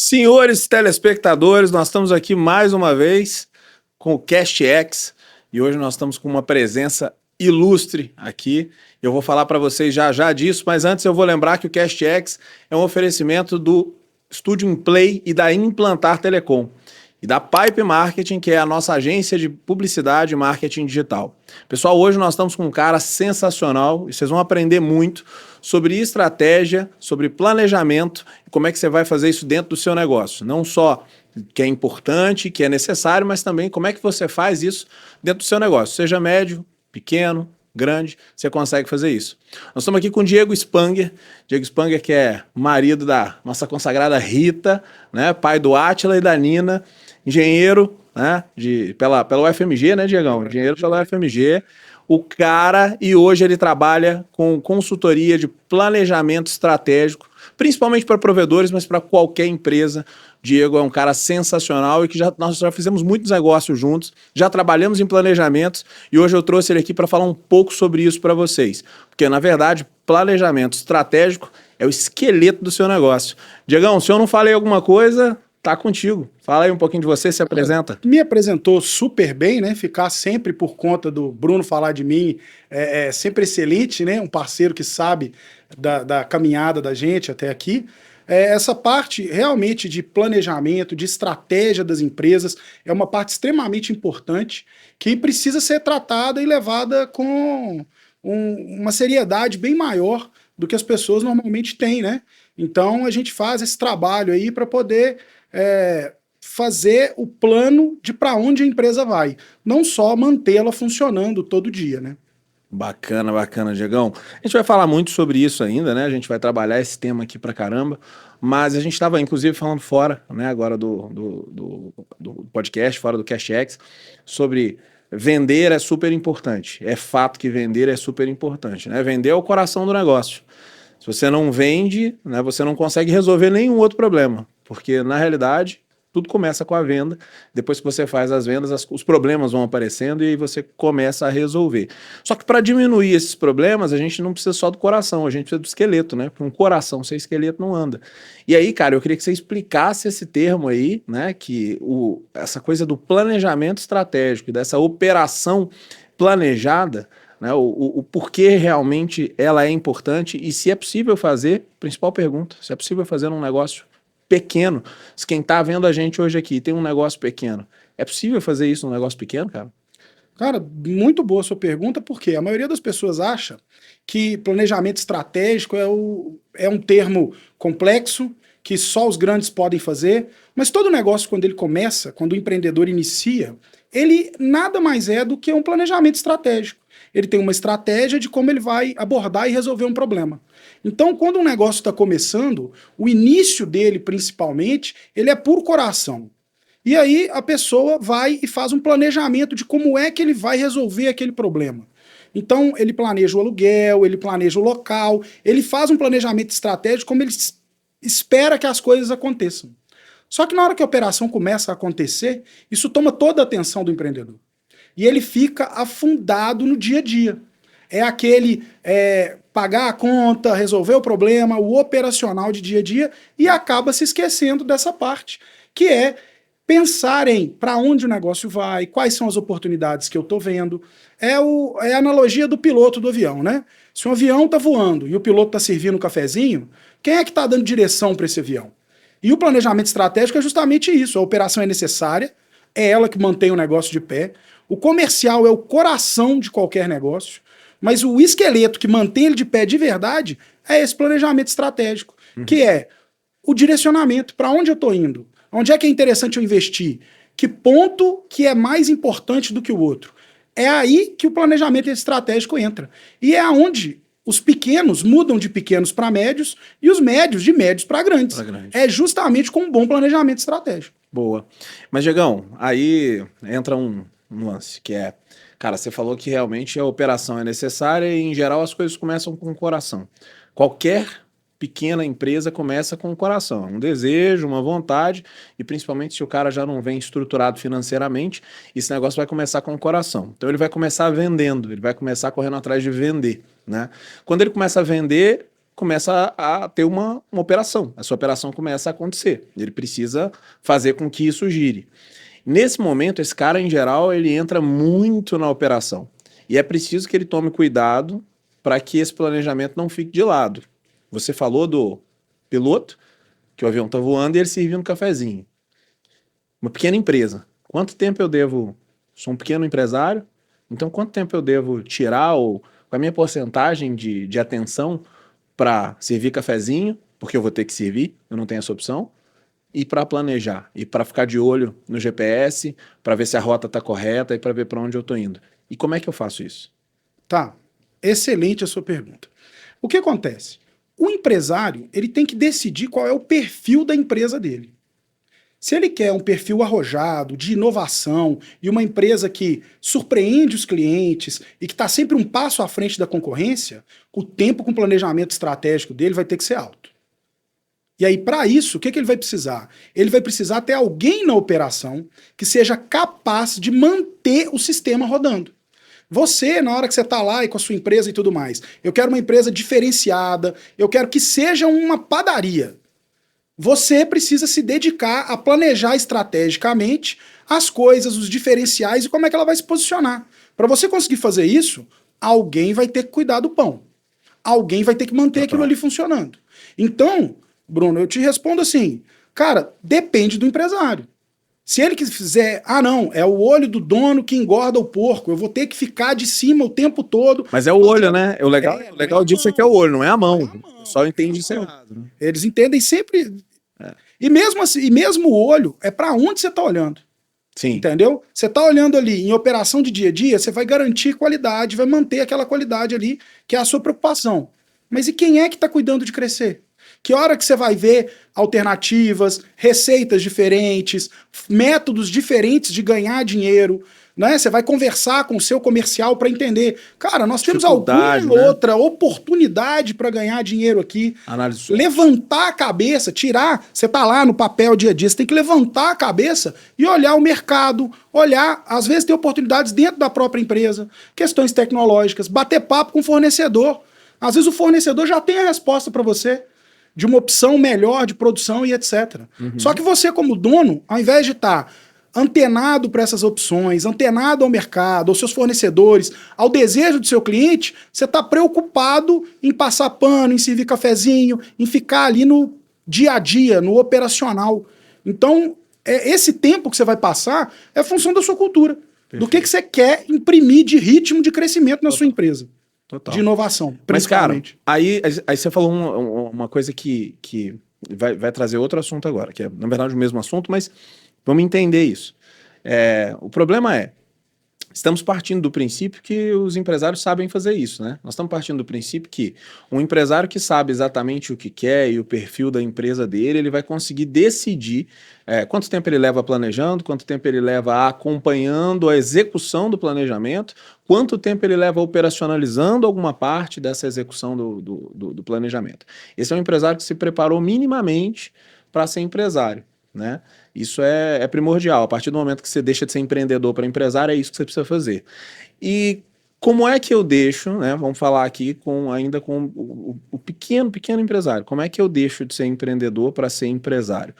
Senhores telespectadores, nós estamos aqui mais uma vez com o CashX e hoje nós estamos com uma presença ilustre aqui. Eu vou falar para vocês já disso, mas antes eu vou lembrar que o CashX é um oferecimento do Studio Play e da Implantar Telecom e da Pipe Marketing, que é a nossa agência de publicidade e marketing digital. Pessoal, hoje nós estamos com um cara sensacional e vocês vão aprender muito sobre estratégia, sobre planejamento e como é que você vai fazer isso dentro do seu negócio. Não só que é importante, que é necessário, mas também como é que você faz isso dentro do seu negócio. Seja médio, pequeno, grande, você consegue fazer isso. Nós estamos aqui com o Diego Spanger. Diego Spanger, que é marido da nossa consagrada Rita, né, pai do Átila e da Nina, engenheiro, né, pela UFMG, né, Diegão? Engenheiro pela UFMG. O cara, e hoje ele trabalha com consultoria de planejamento estratégico, principalmente para provedores, mas para qualquer empresa. Diego é um cara sensacional e que nós já fizemos muitos negócios juntos, já trabalhamos em planejamentos e hoje eu trouxe ele aqui para falar um pouco sobre isso para vocês. Porque, na verdade, planejamento estratégico é o esqueleto do seu negócio. Diegão, se eu não falei alguma coisa, tá contigo. Fala aí um pouquinho de você, se apresenta. Me apresentou super bem, né? Ficar sempre por conta do Bruno falar de mim é sempre excelente, né? Um parceiro que sabe da caminhada da gente até aqui. Essa parte realmente de planejamento, de estratégia das empresas, é uma parte extremamente importante que precisa ser tratada e levada com uma seriedade bem maior do que as pessoas normalmente têm, né? Então a gente faz esse trabalho aí para poder fazer o plano de para onde a empresa vai, não só mantê-la funcionando todo dia, né? Bacana, bacana, Diegão. A gente vai falar muito sobre isso ainda, né? A gente vai trabalhar esse tema aqui pra caramba, mas a gente estava, inclusive, falando fora, né, agora do podcast, fora do CashX, sobre vender é super importante. É fato que vender é super importante, né? Vender é o coração do negócio. Se você não vende, né, você não consegue resolver nenhum outro problema, porque, na realidade, tudo começa com a venda. Depois que você faz as vendas, os problemas vão aparecendo e aí você começa a resolver. Só que para diminuir esses problemas, a gente não precisa só do coração, a gente precisa do esqueleto, né? Porque um coração sem esqueleto não anda. E aí, cara, eu queria que você explicasse esse termo aí, né? Que essa coisa do planejamento estratégico, dessa operação planejada, né, o porquê realmente ela é importante e se é possível fazer, principal pergunta, se é possível fazer um negócio pequeno. Se quem tá vendo a gente hoje aqui tem um negócio pequeno, é possível fazer isso num negócio pequeno, cara? Cara, muito boa a sua pergunta, porque a maioria das pessoas acha que planejamento estratégico é um termo complexo, que só os grandes podem fazer, mas todo negócio, quando ele começa, quando o empreendedor inicia, ele nada mais é do que um planejamento estratégico. Ele tem uma estratégia de como ele vai abordar e resolver um problema. Então, quando um negócio está começando, o início dele, principalmente, ele é por coração. E aí a pessoa vai e faz um planejamento de como é que ele vai resolver aquele problema. Então, ele planeja o aluguel, ele planeja o local, ele faz um planejamento estratégico como ele espera que as coisas aconteçam. Só que na hora que a operação começa a acontecer, isso toma toda a atenção do empreendedor. E ele fica afundado no dia a dia. É aquele pagar a conta, resolver o problema, o operacional de dia a dia, e acaba se esquecendo dessa parte, que é pensar em para onde o negócio vai, quais são as oportunidades que eu estou vendo. É a analogia do piloto do avião, né? Se um avião está voando e o piloto está servindo um cafezinho, quem é que está dando direção para esse avião? E o planejamento estratégico é justamente isso. A operação é necessária, é ela que mantém o negócio de pé. O comercial é o coração de qualquer negócio, mas o esqueleto que mantém ele de pé de verdade é esse planejamento estratégico, que é o direcionamento, para onde eu estou indo, onde é que é interessante eu investir, que ponto que é mais importante do que o outro. É aí que o planejamento estratégico entra. E é onde os pequenos mudam de pequenos para médios e os médios de médios para grandes. É justamente com um bom planejamento estratégico. Boa. Mas, Diegão, aí entra um nuance, que é, cara, você falou que realmente a operação é necessária e, em geral, as coisas começam com o coração. Qualquer pequena empresa começa com o coração, um desejo, uma vontade, e principalmente se o cara já não vem estruturado financeiramente, esse negócio vai começar com o coração. Então ele vai começar vendendo, ele vai começar correndo atrás de vender, né? Quando ele começa a vender, começa a ter uma operação. Essa operação começa a acontecer. Ele precisa fazer com que isso gire. Nesse momento, esse cara, em geral, ele entra muito na operação. E é preciso que ele tome cuidado para que esse planejamento não fique de lado. Você falou do piloto, que o avião está voando e ele servindo um cafezinho. Uma pequena empresa. Quanto tempo eu devo... Sou um pequeno empresário, então quanto tempo eu devo tirar ou com a minha porcentagem de atenção para servir cafezinho, porque eu vou ter que servir, eu não tenho essa opção, e para planejar, e para ficar de olho no GPS, para ver se a rota está correta e para ver para onde eu estou indo. E como é que eu faço isso? Tá, excelente a sua pergunta. O que acontece? O empresário, ele tem que decidir qual é o perfil da empresa dele. Se ele quer um perfil arrojado, de inovação, e uma empresa que surpreende os clientes e que está sempre um passo à frente da concorrência, o tempo com o planejamento estratégico dele vai ter que ser alto. E aí, para isso, o que ele vai precisar? Ele vai precisar ter alguém na operação que seja capaz de manter o sistema rodando. Você, na hora que você está lá e com a sua empresa e tudo mais, eu quero uma empresa diferenciada, eu quero que seja uma padaria. Você precisa se dedicar a planejar estrategicamente as coisas, os diferenciais e como é que ela vai se posicionar. Para você conseguir fazer isso, alguém vai ter que cuidar do pão. Alguém vai ter que manter aquilo ali funcionando. Então, Bruno, eu te respondo assim, cara, depende do empresário. Se ele quiser, não, é o olho do dono que engorda o porco, eu vou ter que ficar de cima o tempo todo. Mas é o olho, né? O legal disso é que é o olho, não é a mão. O pessoal entende isso errado. Né? Eles entendem sempre... E mesmo assim, e mesmo o olho é para onde você está olhando. Sim. Entendeu? Você está olhando ali em operação de dia a dia, você vai garantir qualidade, vai manter aquela qualidade ali, que é a sua preocupação. Mas e quem é que está cuidando de crescer? Que hora que você vai ver alternativas, receitas diferentes, métodos diferentes de ganhar dinheiro, né? Você vai conversar com o seu comercial para entender, cara, nós temos alguma outra oportunidade para ganhar dinheiro aqui. Análise. Levantar a cabeça, tirar, você tá lá no papel dia a dia, você tem que levantar a cabeça e olhar o mercado, olhar, às vezes tem oportunidades dentro da própria empresa, questões tecnológicas, bater papo com o fornecedor. Às vezes o fornecedor já tem a resposta para você, de uma opção melhor de produção e etc. Só que você, como dono, ao invés de estar antenado para essas opções, antenado ao mercado, aos seus fornecedores, ao desejo do seu cliente, você está preocupado em passar pano, em servir cafezinho, em ficar ali no dia a dia, no operacional. Então, esse tempo que você vai passar é função da sua cultura. Perfeito. Do que você quer imprimir de ritmo de crescimento na sua empresa. Total. De inovação, principalmente. Mas, cara, aí você falou uma coisa que vai trazer outro assunto agora, que é, na verdade, o mesmo assunto, mas vamos entender isso. O problema estamos partindo do princípio que os empresários sabem fazer isso, né? Nós estamos partindo do princípio que um empresário que sabe exatamente o que quer e o perfil da empresa dele, ele vai conseguir decidir quanto tempo ele leva planejando, quanto tempo ele leva acompanhando a execução do planejamento, quanto tempo ele leva operacionalizando alguma parte dessa execução do planejamento. Esse é um empresário que se preparou minimamente para ser empresário, né? Isso é primordial. A partir do momento que você deixa de ser empreendedor para empresário, é isso que você precisa fazer. E como é que eu deixo, né? Vamos falar aqui ainda com o pequeno empresário. Como é que eu deixo de ser empreendedor para ser empresário?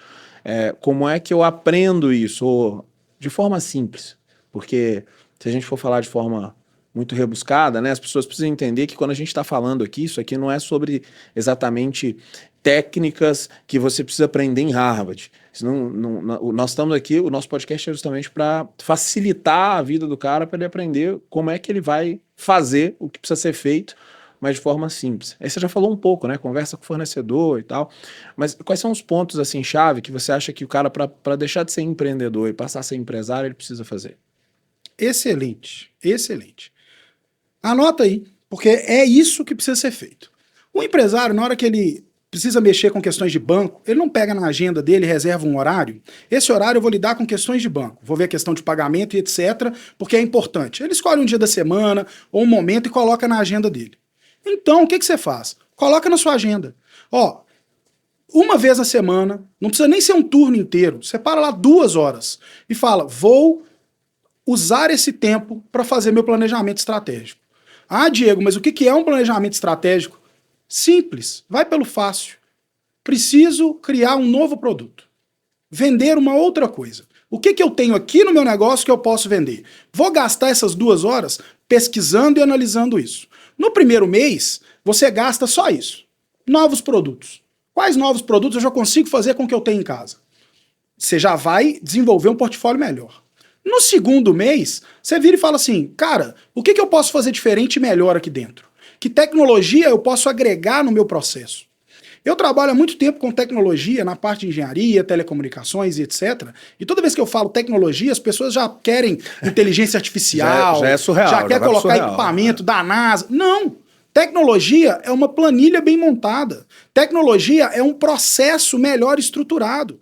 Como é que eu aprendo isso? De forma simples. Porque se a gente for falar de forma muito rebuscada, né? As pessoas precisam entender que quando a gente está falando aqui, isso aqui não é sobre exatamente técnicas que você precisa aprender em Harvard. Nós estamos aqui, o nosso podcast é justamente para facilitar a vida do cara, para ele aprender como é que ele vai fazer o que precisa ser feito, mas de forma simples. Aí você já falou um pouco, né? Conversa com o fornecedor e tal, mas quais são os pontos assim chave que você acha que o cara, para deixar de ser empreendedor e passar a ser empresário, ele precisa fazer? Excelente, excelente. Anota aí, porque é isso que precisa ser feito. O empresário, na hora que ele precisa mexer com questões de banco, ele não pega na agenda dele e reserva um horário. Esse horário eu vou lidar com questões de banco. Vou ver a questão de pagamento e etc, porque é importante. Ele escolhe um dia da semana ou um momento e coloca na agenda dele. Então, o que você faz? Coloca na sua agenda. Uma vez na semana, não precisa nem ser um turno inteiro, separa lá 2 horas e fala, vou usar esse tempo para fazer meu planejamento estratégico. Diego, mas o que é um planejamento estratégico? Simples, vai pelo fácil. Preciso criar um novo produto. Vender uma outra coisa. O que eu tenho aqui no meu negócio que eu posso vender? Vou gastar essas 2 horas pesquisando e analisando isso. No primeiro mês, você gasta só isso. Novos produtos. Quais novos produtos eu já consigo fazer com o que eu tenho em casa? Você já vai desenvolver um portfólio melhor. No segundo mês, você vira e fala assim, cara, o que eu posso fazer diferente e melhor aqui dentro? Que tecnologia eu posso agregar no meu processo? Eu trabalho há muito tempo com tecnologia na parte de engenharia, telecomunicações e etc. E toda vez que eu falo tecnologia, as pessoas já querem inteligência artificial, já é surreal, já quer colocar surreal, equipamento da NASA. Não! Tecnologia é uma planilha bem montada. Tecnologia é um processo melhor estruturado.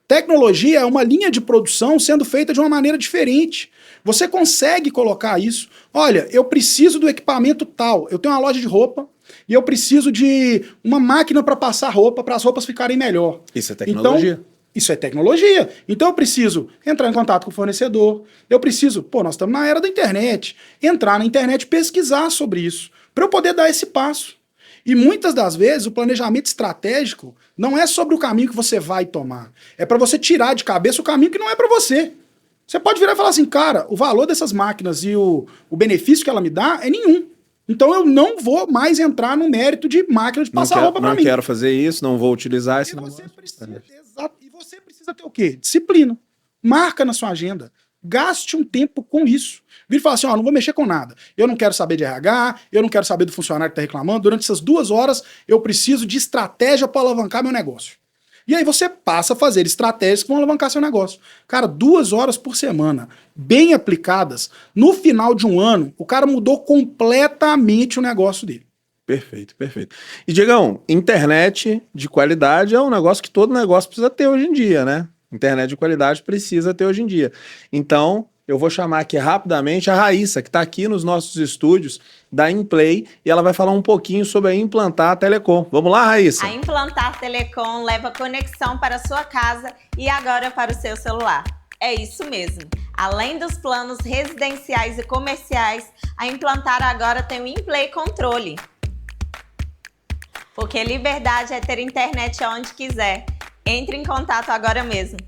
Tecnologia é uma linha de produção sendo feita de uma maneira diferente. Você consegue colocar isso. Olha, eu preciso do equipamento tal. Eu tenho uma loja de roupa e eu preciso de uma máquina para passar roupa, para as roupas ficarem melhor. Isso é tecnologia. Então, isso é tecnologia. Então eu preciso entrar em contato com o fornecedor. Eu preciso, nós estamos na era da internet. Entrar na internet e pesquisar sobre isso. Para eu poder dar esse passo. E muitas das vezes o planejamento estratégico não é sobre o caminho que você vai tomar. É para você tirar de cabeça o caminho que não é para você. Você pode virar e falar assim, cara, o valor dessas máquinas e o benefício que ela me dá é nenhum. Então eu não vou mais entrar no mérito de máquina de passar roupa para mim. Não quero fazer isso, não vou utilizar esse negócio. E você precisa ter o quê? Disciplina. Marca na sua agenda. Gaste um tempo com isso. Vira e fala assim, não vou mexer com nada. Eu não quero saber de RH, eu não quero saber do funcionário que está reclamando. Durante essas 2 horas, eu preciso de estratégia para alavancar meu negócio. E aí você passa a fazer estratégias que vão alavancar seu negócio. Cara, 2 horas por semana, bem aplicadas, no final de um ano, o cara mudou completamente o negócio dele. Perfeito, perfeito. E, Diegão, internet de qualidade é um negócio que todo negócio precisa ter hoje em dia, né? Internet de qualidade precisa ter hoje em dia. Então, eu vou chamar aqui rapidamente a Raíssa, que está aqui nos nossos estúdios da Implay, e ela vai falar um pouquinho sobre a Implantar Telecom. Vamos lá, Raíssa? A Implantar Telecom leva conexão para a sua casa e agora para o seu celular. É isso mesmo. Além dos planos residenciais e comerciais, a Implantar agora tem o Implay Controle. Porque liberdade é ter internet onde quiser. Entre em contato agora mesmo.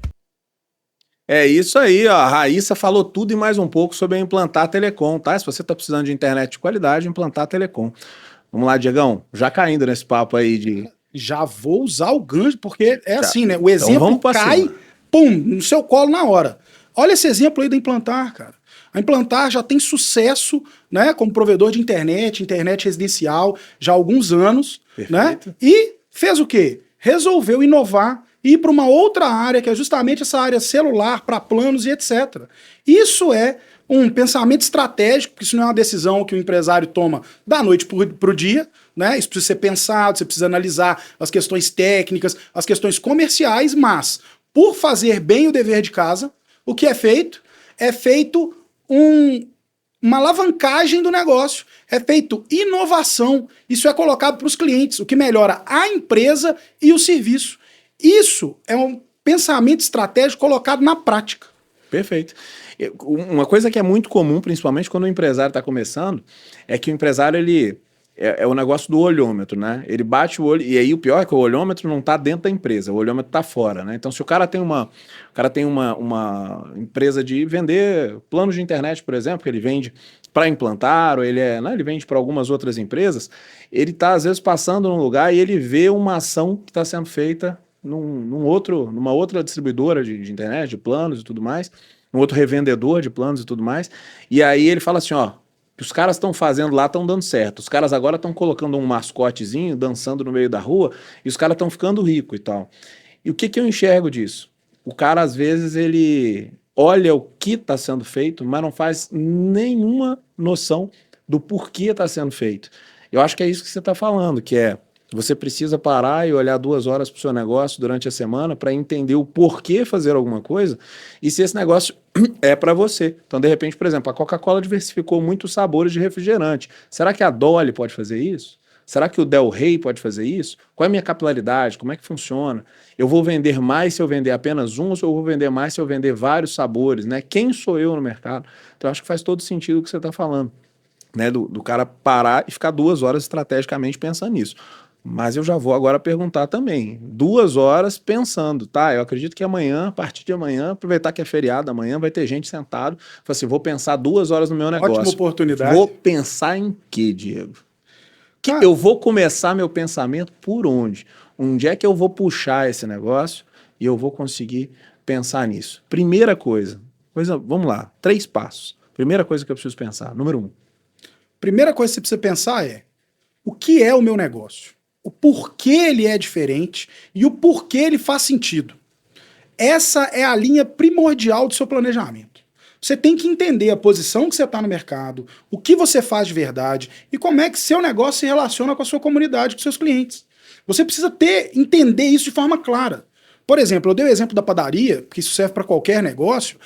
É isso aí, ó. A Raíssa falou tudo e mais um pouco sobre a Implantar Telecom, tá? Se você tá precisando de internet de qualidade, Implantar Telecom. Vamos lá, Diegão, já caindo nesse papo aí de... Já vou usar o gancho, porque é assim, né? O exemplo então cai, pum, no seu colo na hora. Olha esse exemplo aí da Implantar, cara. A Implantar já tem sucesso, né, como provedor de internet residencial, já há alguns anos, perfeito, né? E fez o quê? Resolveu inovar e ir para uma outra área, que é justamente essa área celular, para planos e etc. Isso é um pensamento estratégico, porque isso não é uma decisão que o empresário toma da noite para o dia, né? Isso precisa ser pensado, você precisa analisar as questões técnicas, as questões comerciais, mas por fazer bem o dever de casa, o que é feito? É feito uma alavancagem do negócio, é feito inovação, isso é colocado para os clientes, o que melhora a empresa e o serviço. Isso é um pensamento estratégico colocado na prática. Perfeito. Uma coisa que é muito comum, principalmente quando o empresário está começando, é que o empresário, ele é o negócio do olhômetro, né? Ele bate o olho, e aí o pior é que o olhômetro não está dentro da empresa, o olhômetro está fora, né? Então, se o cara tem uma empresa de vender planos de internet, por exemplo, que ele vende para Implantar, ou ele vende para algumas outras empresas, ele está, às vezes, passando num lugar e ele vê uma ação que está sendo feita numa outra distribuidora de internet, de planos e tudo mais, um outro revendedor de planos e tudo mais, e aí ele fala assim, ó, que os caras estão fazendo lá estão dando certo, os caras agora estão colocando um mascotezinho, dançando no meio da rua, e os caras estão ficando ricos e tal. E o que eu enxergo disso? O cara, às vezes, ele olha o que está sendo feito, mas não faz nenhuma noção do porquê está sendo feito. Eu acho que é isso que você está falando, que é você precisa parar e olhar 2 horas para o seu negócio durante a semana para entender o porquê fazer alguma coisa e se esse negócio é para você. Então, de repente, por exemplo, a Coca-Cola diversificou muitos sabores de refrigerante. Será que a Dolly pode fazer isso? Será que o Del Rey pode fazer isso? Qual é a minha capilaridade? Como é que funciona? Eu vou vender mais se eu vender apenas um ou eu vou vender mais se eu vender vários sabores, né? Quem sou eu no mercado? Então, eu acho que faz todo sentido o que você está falando, né? Do cara parar e ficar 2 horas estrategicamente pensando nisso. Mas eu já vou agora perguntar também. 2 horas pensando, tá? Eu acredito que amanhã, a partir de amanhã, aproveitar que é feriado, amanhã vai ter gente sentado. Falei assim, vou pensar 2 horas no meu negócio. Ótima oportunidade. Vou pensar em quê, Diego? Cara, Eu vou começar meu pensamento por onde? Onde é que eu vou puxar esse negócio e eu vou conseguir pensar nisso? Primeira coisa, vamos lá, 3 passos. Primeira coisa que eu preciso pensar, número 1. primeira coisa que você precisa pensar é: o que é o meu negócio? O porquê ele é diferente e o porquê ele faz sentido. Essa é a linha primordial do seu planejamento. Você tem que entender a posição que você está no mercado, o que você faz de verdade e como é que seu negócio se relaciona com a sua comunidade, com seus clientes. Você precisa entender isso de forma clara. Por exemplo, eu dei o exemplo da padaria, porque isso serve para qualquer negócio,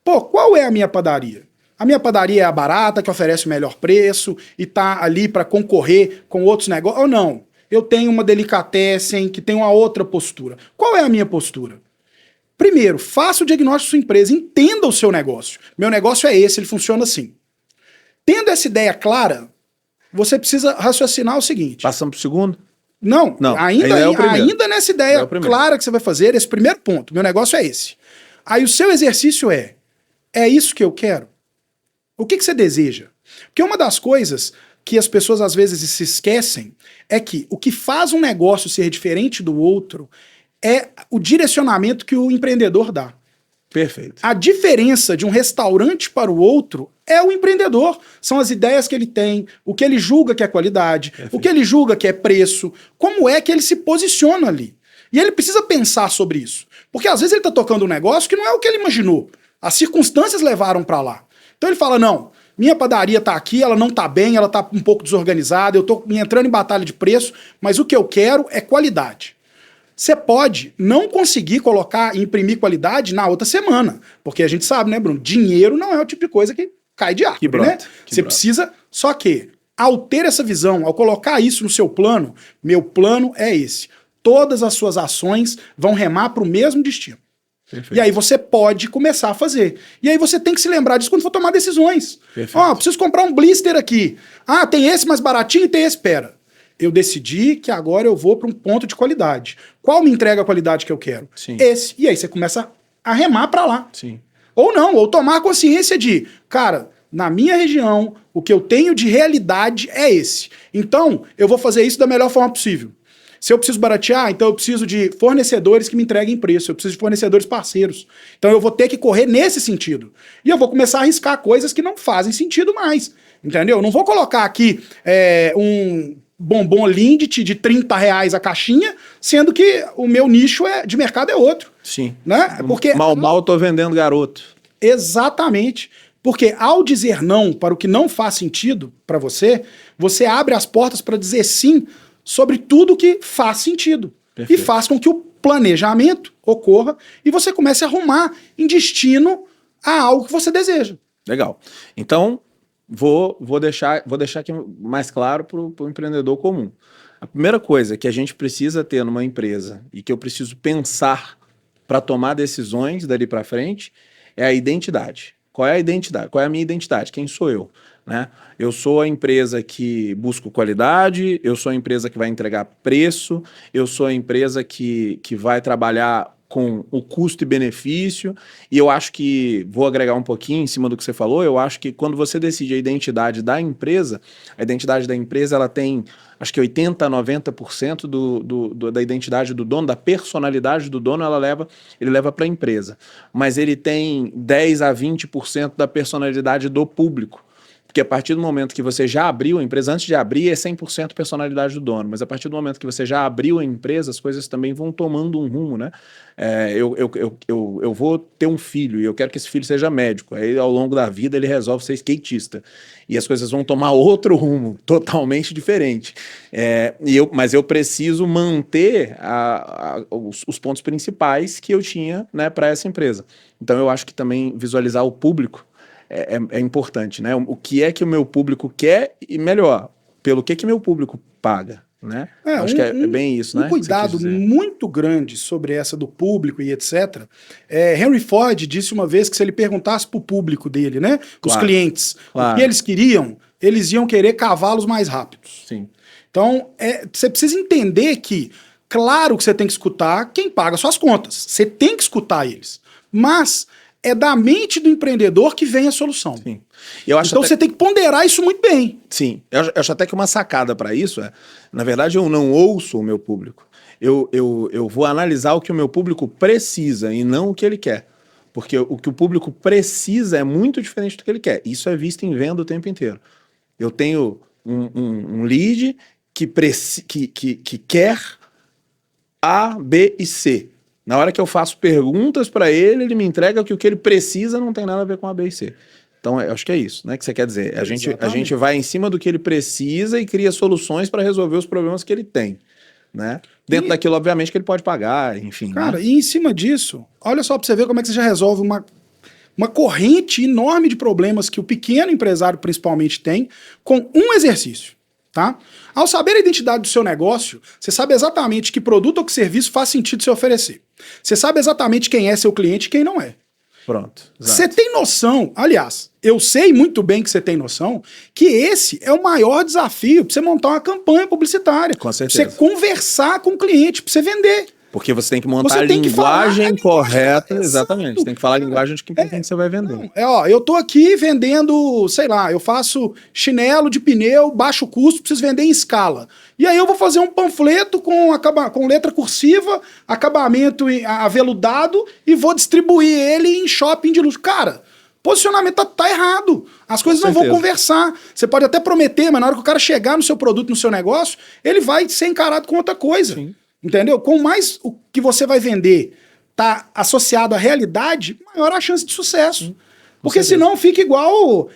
qual é a minha padaria? A minha padaria é a barata, que oferece o melhor preço e está ali para concorrer com outros negócios, ou não? Eu tenho uma delicatessen que tem uma outra postura. Qual é a minha postura? Primeiro, faça o diagnóstico da sua empresa, entenda o seu negócio. Meu negócio é esse, ele funciona assim. Tendo essa ideia clara, você precisa raciocinar o seguinte. Passamos para o segundo? Não, ainda nessa ideia clara que você vai fazer, esse primeiro ponto, meu negócio é esse. Aí o seu exercício é isso que eu quero? O que você deseja? Porque uma das coisas que as pessoas às vezes se esquecem é que o que faz um negócio ser diferente do outro é o direcionamento que o empreendedor dá. Perfeito. A diferença de um restaurante para o outro é o empreendedor. São as ideias que ele tem, o que ele julga que é qualidade, perfeito, o que ele julga que é preço, como é que ele se posiciona ali. E ele precisa pensar sobre isso. Porque às vezes ele está tocando um negócio que não é o que ele imaginou. As circunstâncias levaram para lá. Então ele fala, não, minha padaria está aqui, ela não está bem, ela está um pouco desorganizada, eu estou entrando em batalha de preço, mas o que eu quero é qualidade. Você pode não conseguir imprimir qualidade na outra semana. Porque a gente sabe, né, Bruno? Dinheiro não é o tipo de coisa que cai de árvore, né? Você precisa... Só que, ao ter essa visão, ao colocar isso no seu plano, meu plano é esse. Todas as suas ações vão remar para o mesmo destino. Perfeito. E aí você pode começar a fazer. E aí você tem que se lembrar disso quando for tomar decisões. Preciso comprar um blister aqui. Ah, tem esse mais baratinho e tem esse, pera. Eu decidi que agora eu vou para um ponto de qualidade. Qual me entrega a qualidade que eu quero? Sim. Esse. E aí você começa a remar para lá. Sim. Ou não, ou tomar consciência de, cara, na minha região, o que eu tenho de realidade é esse. Então, eu vou fazer isso da melhor forma possível. Se eu preciso baratear, então eu preciso de fornecedores que me entreguem preço, eu preciso de fornecedores parceiros. Então eu vou ter que correr nesse sentido. E eu vou começar a arriscar coisas que não fazem sentido mais. Entendeu? Eu não vou colocar aqui um bombom Lindt de R$30 a caixinha, sendo que o meu nicho de mercado é outro. Sim. Né? Porque mal tô vendendo garoto. Exatamente. Porque ao dizer não para o que não faz sentido para você, você abre as portas para dizer sim sobre tudo que faz sentido. Perfeito. E faz com que o planejamento ocorra e você comece a arrumar em destino a algo que você deseja. Legal. Então, vou deixar aqui mais claro para o empreendedor comum. A primeira coisa que a gente precisa ter numa empresa e que eu preciso pensar para tomar decisões dali para frente é a identidade. Qual é a identidade? Qual é a minha identidade? Quem sou eu? Né? Eu sou a empresa que busca qualidade, eu sou a empresa que vai entregar preço, eu sou a empresa que vai trabalhar com o custo e benefício, e eu acho que, vou agregar um pouquinho em cima do que você falou, eu acho que quando você decide a identidade da empresa, ela tem, acho que 80%, 90% da identidade do dono, da personalidade do dono, ele leva para a empresa. Mas ele tem 10% a 20% da personalidade do público. Porque a partir do momento que você já abriu a empresa, antes de abrir é 100% personalidade do dono, mas a partir do momento que você já abriu a empresa, as coisas também vão tomando um rumo, né? Eu vou ter um filho e eu quero que esse filho seja médico, aí ao longo da vida ele resolve ser skatista e as coisas vão tomar outro rumo, totalmente diferente. Mas eu preciso manter os pontos principais que eu tinha, né, para essa empresa. Então eu acho que também visualizar o público é importante, né? O que é que o meu público quer e, melhor, pelo que meu público paga, né? Acho que é bem isso, né? Um cuidado muito grande sobre essa do público e etc. Henry Ford disse uma vez que se ele perguntasse para o público dele, né? Os clientes, o que eles queriam, eles iam querer cavalos mais rápidos. Sim. Então, você precisa entender que, claro que você tem que escutar quem paga suas contas. Você tem que escutar eles. Mas é da mente do empreendedor que vem a solução. Sim. Eu acho então você tem que ponderar isso muito bem. Sim. Eu acho até que uma sacada para isso na verdade, eu não ouço o meu público. Eu vou analisar o que o meu público precisa e não o que ele quer. Porque o que o público precisa é muito diferente do que ele quer. Isso é visto em venda o tempo inteiro. Eu tenho um lead que quer A, B e C. Na hora que eu faço perguntas para ele, ele me entrega que o que ele precisa não tem nada a ver com A, B e C. Então, eu acho que é isso, né, que você quer dizer. A gente vai em cima do que ele precisa e cria soluções para resolver os problemas que ele tem, né? Dentro daquilo, obviamente, que ele pode pagar, enfim. Cara, né? e em cima disso, olha só para você ver como é que você já resolve uma corrente enorme de problemas que o pequeno empresário principalmente tem com um exercício, tá? Ao saber a identidade do seu negócio, você sabe exatamente que produto ou que serviço faz sentido se oferecer. Você sabe exatamente quem é seu cliente e quem não é. Pronto. Você tem noção, aliás, eu sei muito bem que você tem noção, que esse é o maior desafio para você montar uma campanha publicitária. Com certeza. Pra você conversar com o cliente, para você vender. Porque você tem que montar a linguagem correta, exatamente. Você tem que falar a linguagem de quem você vai vender. Eu tô aqui vendendo, sei lá, eu faço chinelo de pneu, baixo custo, preciso vender em escala. E aí eu vou fazer um panfleto com letra cursiva, acabamento aveludado e vou distribuir ele em shopping de luxo. Cara, posicionamento tá errado. As coisas não vão conversar. Você pode até prometer, mas na hora que o cara chegar no seu produto, no seu negócio, ele vai ser encarado com outra coisa. Sim. Entendeu? Com mais o que você vai vender tá associado à realidade, maior a chance de sucesso. Porque senão fica igual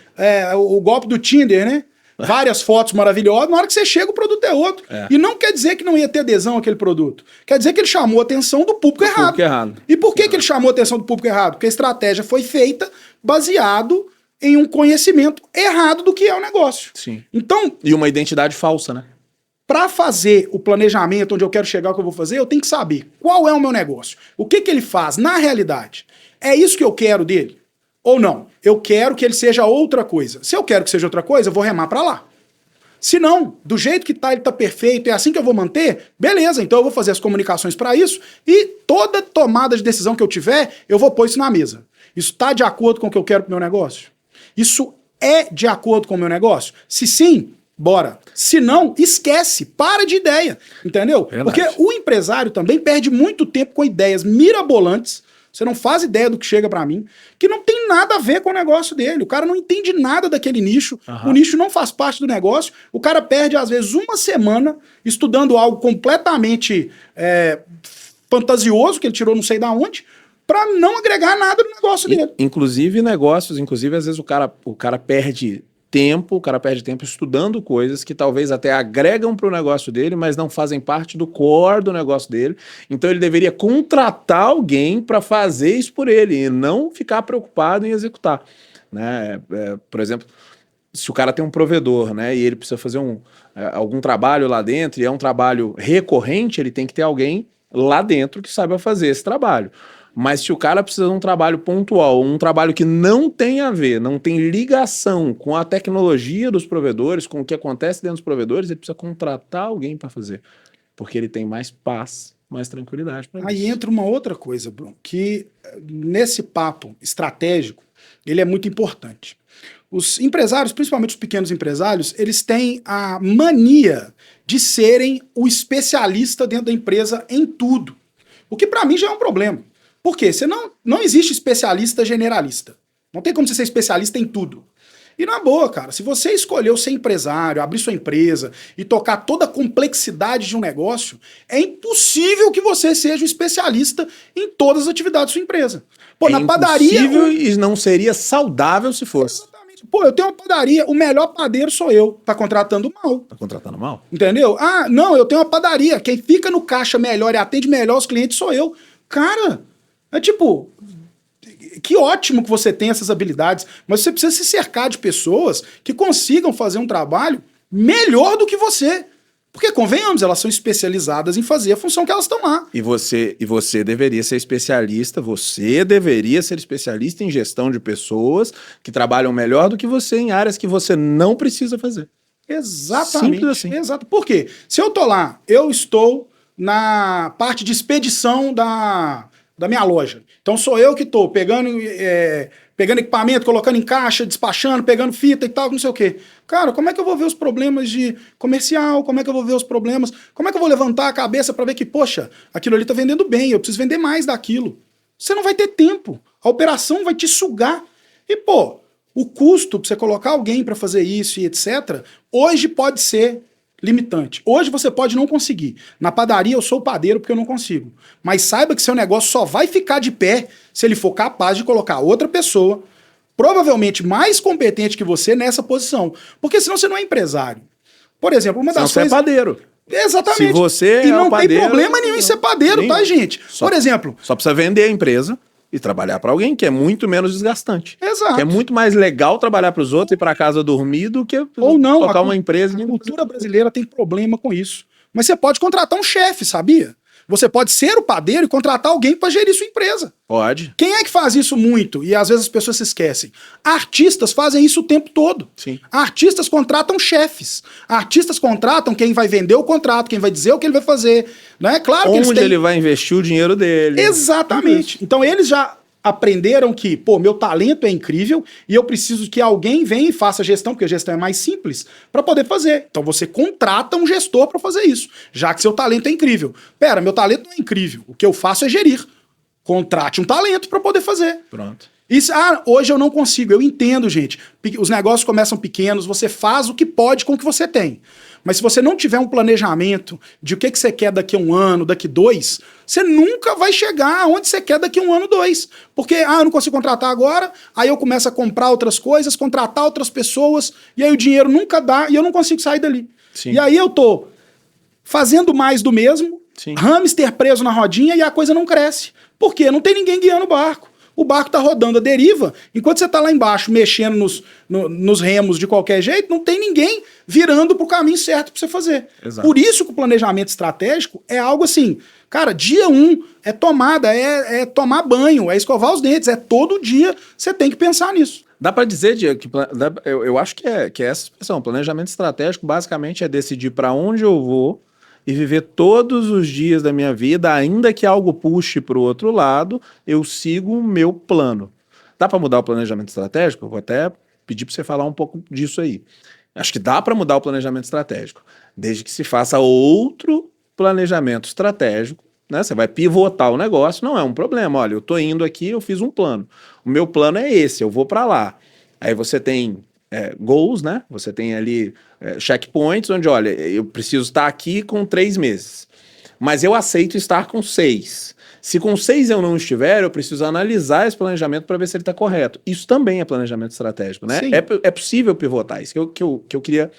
o golpe do Tinder, né? Várias fotos maravilhosas, na hora que você chega o produto é outro. E não quer dizer que não ia ter adesão àquele produto. Quer dizer que ele chamou a atenção do público errado. E por que ele chamou a atenção do público errado? Porque a estratégia foi feita baseado em um conhecimento errado do que é o negócio. Sim. Então, e uma identidade falsa, né? Para fazer o planejamento onde eu quero chegar, o que eu vou fazer, eu tenho que saber qual é o meu negócio. O que ele faz na realidade? É isso que eu quero dele? Ou não? Eu quero que ele seja outra coisa. Se eu quero que seja outra coisa, eu vou remar para lá. Se não, do jeito que tá, ele tá perfeito, é assim que eu vou manter, beleza, então eu vou fazer as comunicações para isso e toda tomada de decisão que eu tiver, eu vou pôr isso na mesa. Isso tá de acordo com o que eu quero pro meu negócio? Isso é de acordo com o meu negócio? Se sim, bora. Se não, esquece, para de ideia, entendeu? Verdade. Porque o empresário também perde muito tempo com ideias mirabolantes, você não faz ideia do que chega pra mim, que não tem nada a ver com o negócio dele. O cara não entende nada daquele nicho, o nicho não faz parte do negócio, o cara perde às vezes uma semana estudando algo completamente fantasioso, que ele tirou não sei da onde, pra não agregar nada no negócio dele. Inclusive negócios, às vezes o cara perde tempo, estudando coisas que talvez até agregam para o negócio dele, mas não fazem parte do core do negócio dele. Então ele deveria contratar alguém para fazer isso por ele e não ficar preocupado em executar, né? Por exemplo, se o cara tem um provedor, né, e ele precisa fazer algum trabalho lá dentro e é um trabalho recorrente, ele tem que ter alguém lá dentro que saiba fazer esse trabalho. Mas se o cara precisa de um trabalho pontual, um trabalho que não tem a ver, não tem ligação com a tecnologia dos provedores, com o que acontece dentro dos provedores, ele precisa contratar alguém para fazer. Porque ele tem mais paz, mais tranquilidade para isso. Aí entra uma outra coisa, Bruno, que nesse papo estratégico, ele é muito importante. Os empresários, principalmente os pequenos empresários, eles têm a mania de serem o especialista dentro da empresa em tudo. O que para mim já é um problema. Por quê? Não existe especialista generalista. Não tem como você ser especialista em tudo. E na boa, cara, se você escolheu ser empresário, abrir sua empresa e tocar toda a complexidade de um negócio, é impossível que você seja um especialista em todas as atividades da sua empresa. Pô, na padaria... É impossível e não seria saudável se fosse. Exatamente. Pô, eu tenho uma padaria, o melhor padeiro sou eu. Tá contratando mal. Tá contratando mal? Entendeu? Ah, não, eu tenho uma padaria, quem fica no caixa melhor e atende melhor os clientes sou eu. Cara... É tipo, que ótimo que você tem essas habilidades, mas você precisa se cercar de pessoas que consigam fazer um trabalho melhor do que você. Porque, convenhamos, elas são especializadas em fazer a função que elas estão lá. E você deveria ser especialista em gestão de pessoas que trabalham melhor do que você em áreas que você não precisa fazer. Exatamente. Simples assim. Exato. Por quê? Se eu tô lá, eu estou na parte de expedição da minha loja. Então sou eu que tô pegando equipamento, colocando em caixa, despachando, pegando fita e tal, não sei o quê. Cara, como é que eu vou ver os problemas de comercial? Como é que eu vou ver os problemas? Como é que eu vou levantar a cabeça para ver que, poxa, aquilo ali tá vendendo bem, eu preciso vender mais daquilo? Você não vai ter tempo. A operação vai te sugar. E, pô, o custo para você colocar alguém para fazer isso e etc., hoje pode ser limitante. Hoje você pode não conseguir. Na padaria eu sou o padeiro porque eu não consigo. Mas saiba que seu negócio só vai ficar de pé se ele for capaz de colocar outra pessoa, provavelmente mais competente que você, nessa posição. Porque senão você não é empresário. Por exemplo, uma das coisas... Você é padeiro. Exatamente. Se você e é não o padeiro, tem problema nenhum em ser padeiro, nenhum. tá, gente? Só, Por exemplo... Só precisa vender a empresa e trabalhar para alguém, que é muito menos desgastante. Exato. Que é muito mais legal trabalhar para os outros e ir para casa dormir do que Ou não, tocar uma empresa. A cultura brasileira tem problema com isso. Mas você pode contratar um chefe, sabia? Você pode ser o padeiro e contratar alguém para gerir sua empresa. Pode. Quem é que faz isso muito? E às vezes as pessoas se esquecem. Artistas fazem isso o tempo todo. Sim. Artistas contratam chefes. Artistas contratam quem vai vender o contrato, quem vai dizer o que ele vai fazer. Não é claro que Onde ele vai investir o dinheiro dele. Exatamente. Então eles já aprenderam que, pô, meu talento é incrível e eu preciso que alguém venha e faça gestão, porque a gestão é mais simples, para poder fazer. Então você contrata um gestor para fazer isso, já que seu talento é incrível. Pera, meu talento não é incrível. O que eu faço é gerir. Contrate um talento para poder fazer. Pronto. Isso, hoje eu não consigo. Eu entendo, gente. Os negócios começam pequenos, você faz o que pode com o que você tem. Mas se você não tiver um planejamento de o que você quer daqui a 1 ano, daqui 2, você nunca vai chegar aonde você quer daqui a 1 ano, 2. Porque, eu não consigo contratar agora, aí eu começo a comprar outras coisas, contratar outras pessoas, e aí o dinheiro nunca dá e eu não consigo sair dali. Sim. E aí eu tô fazendo mais do mesmo, Sim. hamster preso na rodinha e a coisa não cresce. Por quê? Não tem ninguém guiando o barco. O barco tá rodando a deriva, enquanto você tá lá embaixo mexendo nos remos de qualquer jeito, não tem ninguém virando pro caminho certo pra você fazer. Exato. Por isso que o planejamento estratégico é algo assim, cara, dia 1 é tomada, é tomar banho, é escovar os dentes, é todo dia você tem que pensar nisso. Dá para dizer, Diego, que eu acho que é essa expressão. Planejamento estratégico basicamente é decidir para onde eu vou e viver todos os dias da minha vida, ainda que algo puxe para o outro lado, eu sigo o meu plano. Dá para mudar o planejamento estratégico? Eu vou até pedir para você falar um pouco disso aí. Acho que dá para mudar o planejamento estratégico, desde que se faça outro planejamento estratégico, né? Você vai pivotar o negócio, não é um problema. Olha, eu estou indo aqui, eu fiz um plano. O meu plano é esse, eu vou para lá. Aí você tem goals, né? Você tem ali checkpoints, onde, olha, eu preciso estar aqui com 3 meses, mas eu aceito estar com 6. Se com 6 eu não estiver, eu preciso analisar esse planejamento para ver se ele está correto. Isso também é planejamento estratégico, né? É possível pivotar, isso que eu queria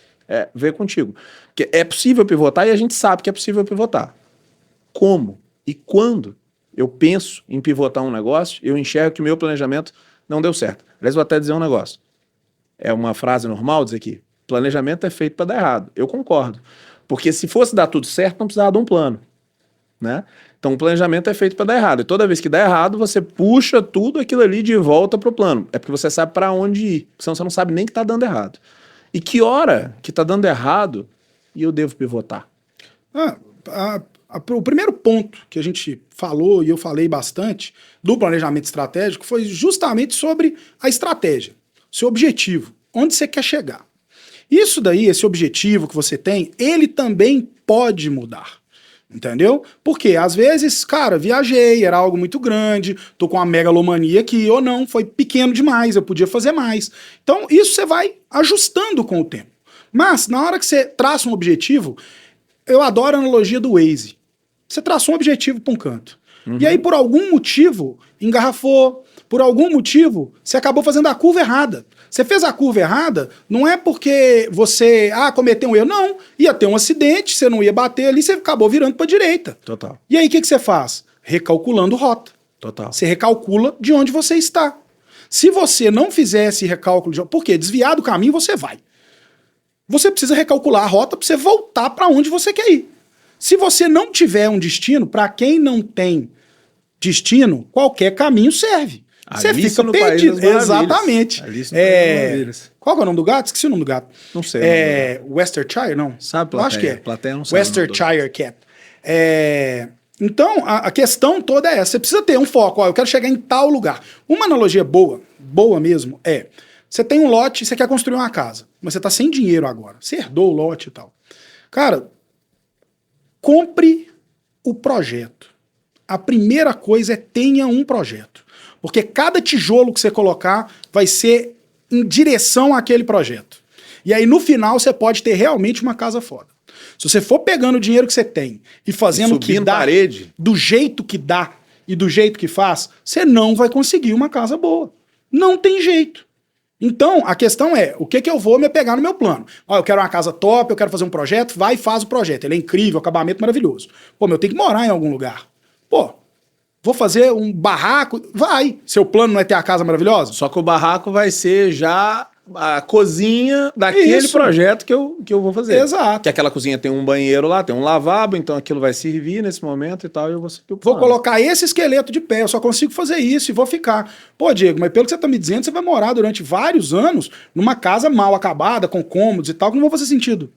ver contigo. Porque é possível pivotar e a gente sabe que é possível pivotar. Como e quando eu penso em pivotar um negócio, eu enxergo que o meu planejamento não deu certo. Aliás, vou até dizer um negócio. É uma frase normal dizer que planejamento é feito para dar errado. Eu concordo. Porque se fosse dar tudo certo, não precisava de um plano, né? Então o planejamento é feito para dar errado. E toda vez que dá errado, você puxa tudo aquilo ali de volta pro plano. É porque você sabe para onde ir. Senão você não sabe nem que tá dando errado. E que hora que tá dando errado e eu devo pivotar? O primeiro ponto que a gente falou, e eu falei bastante, do planejamento estratégico foi justamente sobre a estratégia. Seu objetivo, onde você quer chegar. Isso daí, esse objetivo que você tem, ele também pode mudar, entendeu? Porque às vezes, cara, viajei, era algo muito grande, tô com uma megalomania aqui, ou não, foi pequeno demais, eu podia fazer mais. Então isso você vai ajustando com o tempo. Mas na hora que você traça um objetivo, eu adoro a analogia do Waze. Você traçou um objetivo para um canto. E aí, por algum motivo, engarrafou. Por algum motivo, você acabou fazendo a curva errada. Você fez a curva errada, não é porque você cometeu um erro. Não, ia ter um acidente, você não ia bater ali, você acabou virando para a direita. Total. E aí, o que você faz? Recalculando rota. Total. Você recalcula de onde você está. Se você não fizer esse recálculo, por quê? Desviar do caminho você vai. Você precisa recalcular a rota para você voltar para onde você quer ir. Se você não tiver um destino, para quem não tem destino, qualquer caminho serve. você Alice fica no País perdido. das Maravilhas. Exatamente. Alice no País das Maravilhas. Qual que é o nome do gato? Esqueci o nome do gato. Não sei. o nome do gato. Westershire, não? Sabe, Eu acho que é. Plateia não sabe. o nome do- Westershire Cat. Então, a questão toda é essa. Você precisa ter um foco. Ó, eu quero chegar em tal lugar. Uma analogia boa mesmo, você tem um lote e você quer construir uma casa, mas você tá sem dinheiro agora. Você herdou o lote e tal. Cara, compre o projeto. A primeira coisa é tenha um projeto. Porque cada tijolo que você colocar vai ser em direção àquele projeto. E aí, no final, você pode ter realmente uma casa foda. Se você for pegando o dinheiro que você tem e fazendo o que Subindo dá, parede. do jeito que dá e do jeito que faz, você não vai conseguir uma casa boa. Não tem jeito. Então, a questão é, o que eu vou me apegar no meu plano? Ó, eu quero uma casa top, eu quero fazer um projeto, vai e faz o projeto. Ele é incrível, acabamento maravilhoso. Pô, eu tenho que morar em algum lugar. Pô, vou fazer um barraco? Vai. Seu plano não é ter a casa maravilhosa? Só que o barraco vai ser já a cozinha daquele Isso. projeto que eu vou fazer. Exato. Que aquela cozinha tem um banheiro lá, tem um lavabo, então aquilo vai servir nesse momento e tal, e eu vou seguir o Vou plano. colocar esse esqueleto de pé, eu só consigo fazer isso e vou ficar. Pô, Diego, mas pelo que você tá me dizendo, você vai morar durante vários anos numa casa mal acabada, com cômodos e tal, que não vão fazer sentido.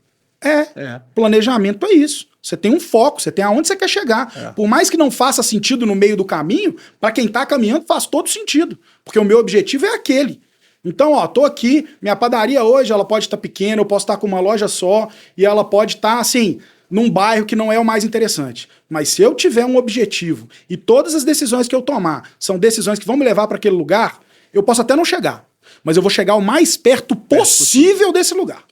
Planejamento é isso. Você tem um foco, você tem aonde você quer chegar. Por mais que não faça sentido no meio do caminho, para quem tá caminhando faz todo sentido. Porque o meu objetivo é aquele. Então, ó, tô aqui, minha padaria hoje, ela pode estar pequena, eu posso estar com uma loja só, e ela pode estar, assim, num bairro que não é o mais interessante. Mas se eu tiver um objetivo, e todas as decisões que eu tomar são decisões que vão me levar para aquele lugar, eu posso até não chegar, mas eu vou chegar o mais perto possível desse lugar.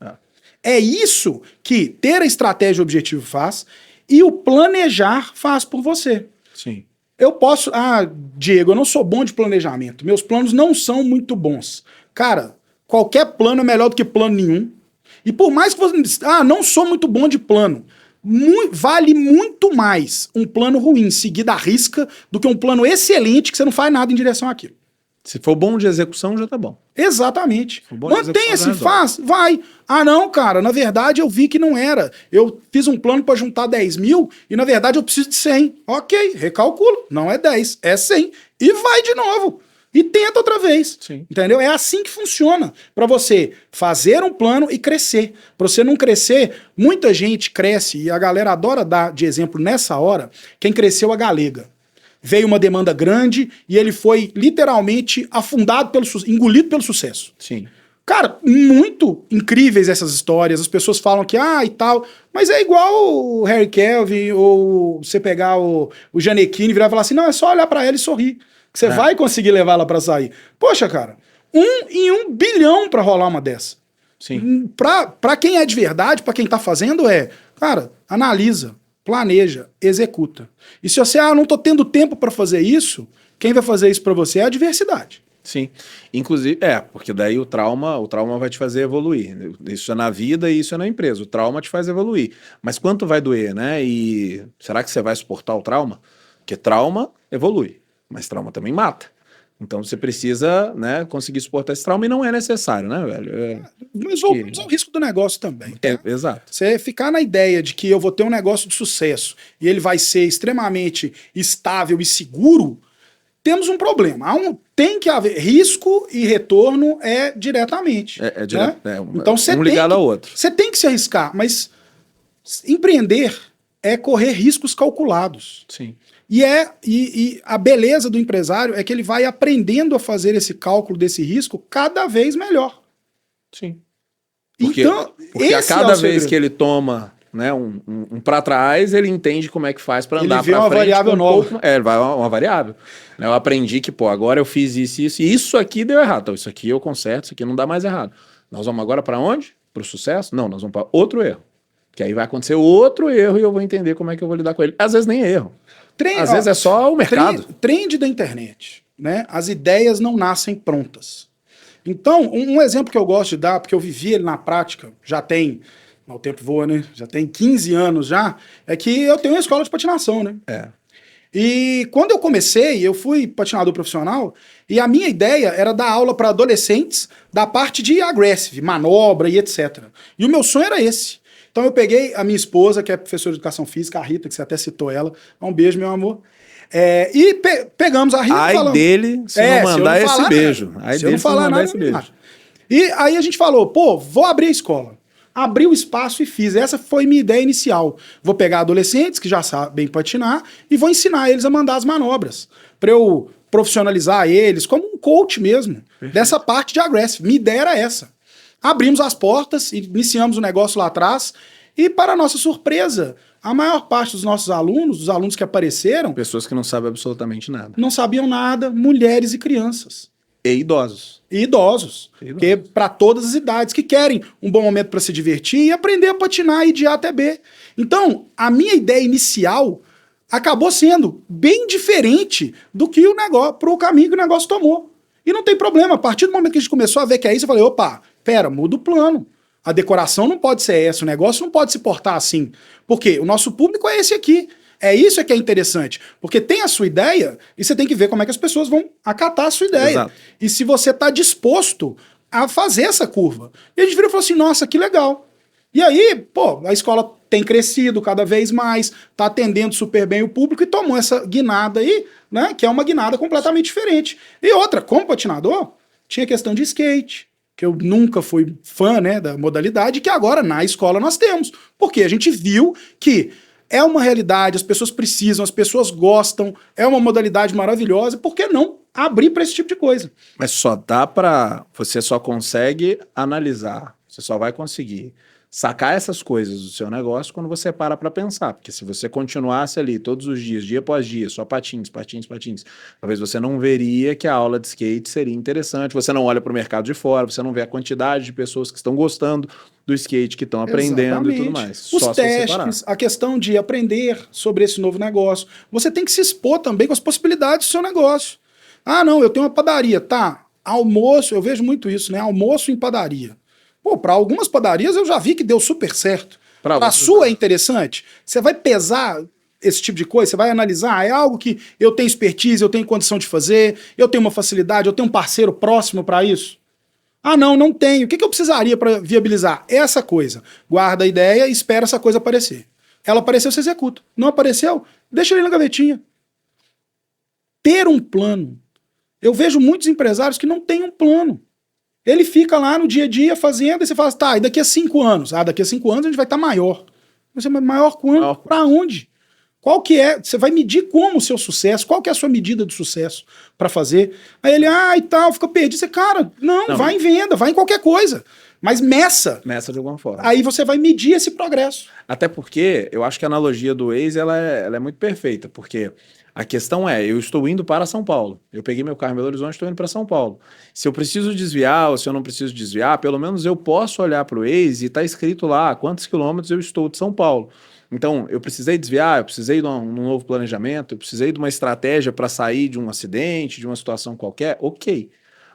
É isso que ter a estratégia e o objetivo faz, e o planejar faz por você. Sim. Eu posso... Ah, Diego, eu não sou bom de planejamento. Meus planos não são muito bons. Cara, qualquer plano é melhor do que plano nenhum. E por mais que você... Ah, não sou muito bom de plano. Vale muito mais um plano ruim, seguido à risca, do que um plano excelente que você não faz nada em direção àquilo. Se for bom de execução, já tá bom. Exatamente. Bom de Mantenha-se, execução, faz, vai. Ah, não, cara, na verdade eu vi que não era. Eu fiz um plano para juntar 10 mil e na verdade eu preciso de 100. Ok, recalculo. Não é 10, é 100. E vai de novo. E tenta outra vez. Sim. Entendeu? É assim que funciona. Para você fazer um plano e crescer. Para você não crescer, muita gente cresce e a galera adora dar de exemplo nessa hora quem cresceu a Galega. Veio uma demanda grande e ele foi literalmente afundado, engolido pelo sucesso. Sim. Cara, muito incríveis essas histórias. As pessoas falam que, e tal, mas é igual o Harry Kelvin ou você pegar o Gianecchini e virar e falar assim, não, é só olhar pra ela e sorrir, que você vai conseguir levar ela pra sair. Poxa, cara, 1 em 1 bilhão pra rolar uma dessa. Sim. Pra quem é de verdade, pra quem tá fazendo, cara, analisa, planeja, executa. E se você, não tô tendo tempo pra fazer isso, quem vai fazer isso pra você é a adversidade. Sim. Inclusive, porque daí o trauma vai te fazer evoluir. Isso é na vida e isso é na empresa. O trauma te faz evoluir. Mas quanto vai doer, né? E será que você vai suportar o trauma? Porque trauma evolui, mas trauma também mata. Então você precisa, né, conseguir suportar esse trauma e não é necessário, né, velho? Mas voltamos ao risco do negócio também. Tá? Exato. Você ficar na ideia de que eu vou ter um negócio de sucesso e ele vai ser extremamente estável e seguro, temos um problema. Tem que haver risco e retorno diretamente. Direto, né? Então, um ligado ao outro. Você tem que se arriscar, mas empreender é correr riscos calculados. Sim. E a beleza do empresário é que ele vai aprendendo a fazer esse cálculo desse risco cada vez melhor. Sim. Porque a cada vez que ele toma, né, um para trás, ele entende como é que faz para andar para frente. Ele vê uma variável nova. Ele vai uma variável. Eu aprendi que, agora eu fiz isso e isso aqui deu errado. Então, isso aqui eu conserto, isso aqui não dá mais errado. Nós vamos agora para onde? Para o sucesso? Não, nós vamos para outro erro. Que aí vai acontecer outro erro e eu vou entender como é que eu vou lidar com ele. Às vezes nem é erro. Às vezes é só o mercado. Trend da internet, né? As ideias não nascem prontas. Então, um exemplo que eu gosto de dar, porque eu vivi ele na prática, já tem, o tempo voa, né? Já tem 15 anos já, é que eu tenho uma escola de patinação, né? E quando eu comecei, eu fui patinador profissional e a minha ideia era dar aula para adolescentes da parte de aggressive, manobra e etc. E o meu sonho era esse. Então eu peguei a minha esposa, que é professora de educação física, a Rita, que você até citou ela. Um beijo, meu amor. Pegamos a rima e Ai falamos... dele se não mandar esse beijo. Ai dele se não mandar esse beijo. E aí a gente falou, pô, vou abrir a escola. Abri o espaço e fiz. Essa foi minha ideia inicial. Vou pegar adolescentes que já sabem patinar e vou ensinar eles a mandar as manobras. Para eu profissionalizar eles como um coach mesmo. Perfeito. Dessa parte de Aggressive. Minha ideia era essa. Abrimos as portas, iniciamos o negócio lá atrás e, para nossa surpresa, a maior parte dos nossos alunos, dos alunos que apareceram... Pessoas que não sabem absolutamente nada. Não sabiam nada, mulheres e crianças. E idosos. E idosos. Porque para todas as idades, que querem um bom momento para se divertir e aprender a patinar e de A até B. Então, a minha ideia inicial acabou sendo bem diferente do que o negócio, pro caminho que o negócio tomou. E não tem problema. A partir do momento que a gente começou a ver que é isso, eu falei, opa, pera, muda o plano. A decoração não pode ser essa, o negócio não pode se portar assim. Porque o nosso público é esse aqui. É isso que é interessante. Porque tem a sua ideia e você tem que ver como é que as pessoas vão acatar a sua ideia. Exato. E se você está disposto a fazer essa curva. E a gente virou e falou assim, nossa, que legal. E aí, pô, a escola tem crescido cada vez mais, está atendendo super bem o público e tomou essa guinada aí, né, que é uma guinada completamente diferente. E outra, como patinador, tinha questão de skate, que eu nunca fui fã, né, da modalidade, que agora na escola nós temos. Porque a gente viu que é uma realidade, as pessoas precisam, as pessoas gostam, é uma modalidade maravilhosa, por que não abrir para esse tipo de coisa? Mas só dá para... Você só consegue analisar, você só vai conseguir sacar essas coisas do seu negócio quando você para pensar. Porque se você continuasse ali todos os dias, dia após dia, só patins, talvez você não veria que a aula de skate seria interessante, você não olha para o mercado de fora, você não vê a quantidade de pessoas que estão gostando do skate, que estão aprendendo e tudo mais. Os testes, a questão de aprender sobre esse novo negócio. Você tem que se expor também com as possibilidades do seu negócio. Ah, não, eu tenho uma padaria, tá? Almoço, eu vejo muito isso, né? Almoço em padaria. Pô, para algumas padarias eu já vi que deu super certo. Para a sua é interessante. Você vai pesar esse tipo de coisa, você vai analisar, é algo que eu tenho expertise, eu tenho condição de fazer, eu tenho uma facilidade, eu tenho um parceiro próximo para isso. Ah, não tenho. O que eu precisaria para viabilizar? Essa coisa. Guarda a ideia e espera essa coisa aparecer. Ela apareceu, você executa. Não apareceu, deixa ele na gavetinha. Ter um plano. Eu vejo muitos empresários que não têm um plano. Ele fica lá no dia a dia fazendo, e você fala assim, tá, e daqui a 5 anos? Ah, daqui a 5 anos a gente vai estar maior. Você maior quando? Para onde? Qual que é? Você vai medir como o seu sucesso? Qual que é a sua medida de sucesso para fazer? Aí ele, e tal, fica perdido. Você, cara, não, vai em venda, vai em qualquer coisa. Mas meça. Meça de alguma forma. Aí você vai medir esse progresso. Até porque eu acho que a analogia do Waze ela é muito perfeita, porque a questão é, eu estou indo para São Paulo. Eu peguei meu carro em Belo Horizonte e estou indo para São Paulo. Se eu preciso desviar ou se eu não preciso desviar, pelo menos eu posso olhar para o Waze e está escrito lá quantos quilômetros eu estou de São Paulo. Então, eu precisei desviar, eu precisei de um novo planejamento, eu precisei de uma estratégia para sair de um acidente, de uma situação qualquer, ok.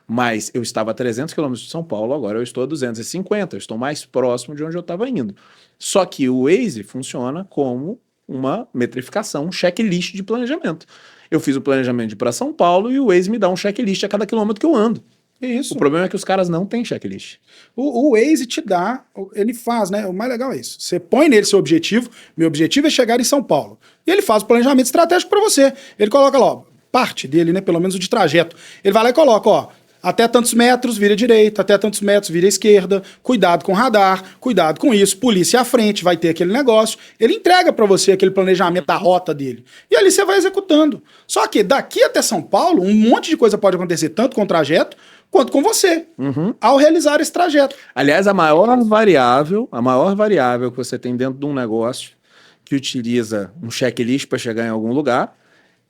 Mas eu estava a 300 quilômetros de São Paulo, agora eu estou a 250, eu estou mais próximo de onde eu estava indo. Só que o Waze funciona como uma metrificação, um checklist de planejamento. Eu fiz o planejamento de ir para São Paulo e o Waze me dá um checklist a cada quilômetro que eu ando. Isso. O problema é que os caras não têm checklist. O Waze te dá, ele faz, né? O mais legal é isso. Você põe nele seu objetivo, meu objetivo é chegar em São Paulo. E ele faz o planejamento estratégico para você. Ele coloca lá, ó, parte dele, né? Pelo menos o de trajeto. Ele vai lá e coloca, ó, até tantos metros, vira direita, até tantos metros, vira esquerda, cuidado com radar, cuidado com isso, polícia à frente, vai ter aquele negócio. Ele entrega para você aquele planejamento da rota dele. E ali você vai executando. Só que daqui até São Paulo, um monte de coisa pode acontecer, tanto com o trajeto, quanto com você, ao realizar esse trajeto. Aliás, a maior variável que você tem dentro de um negócio que utiliza um checklist para chegar em algum lugar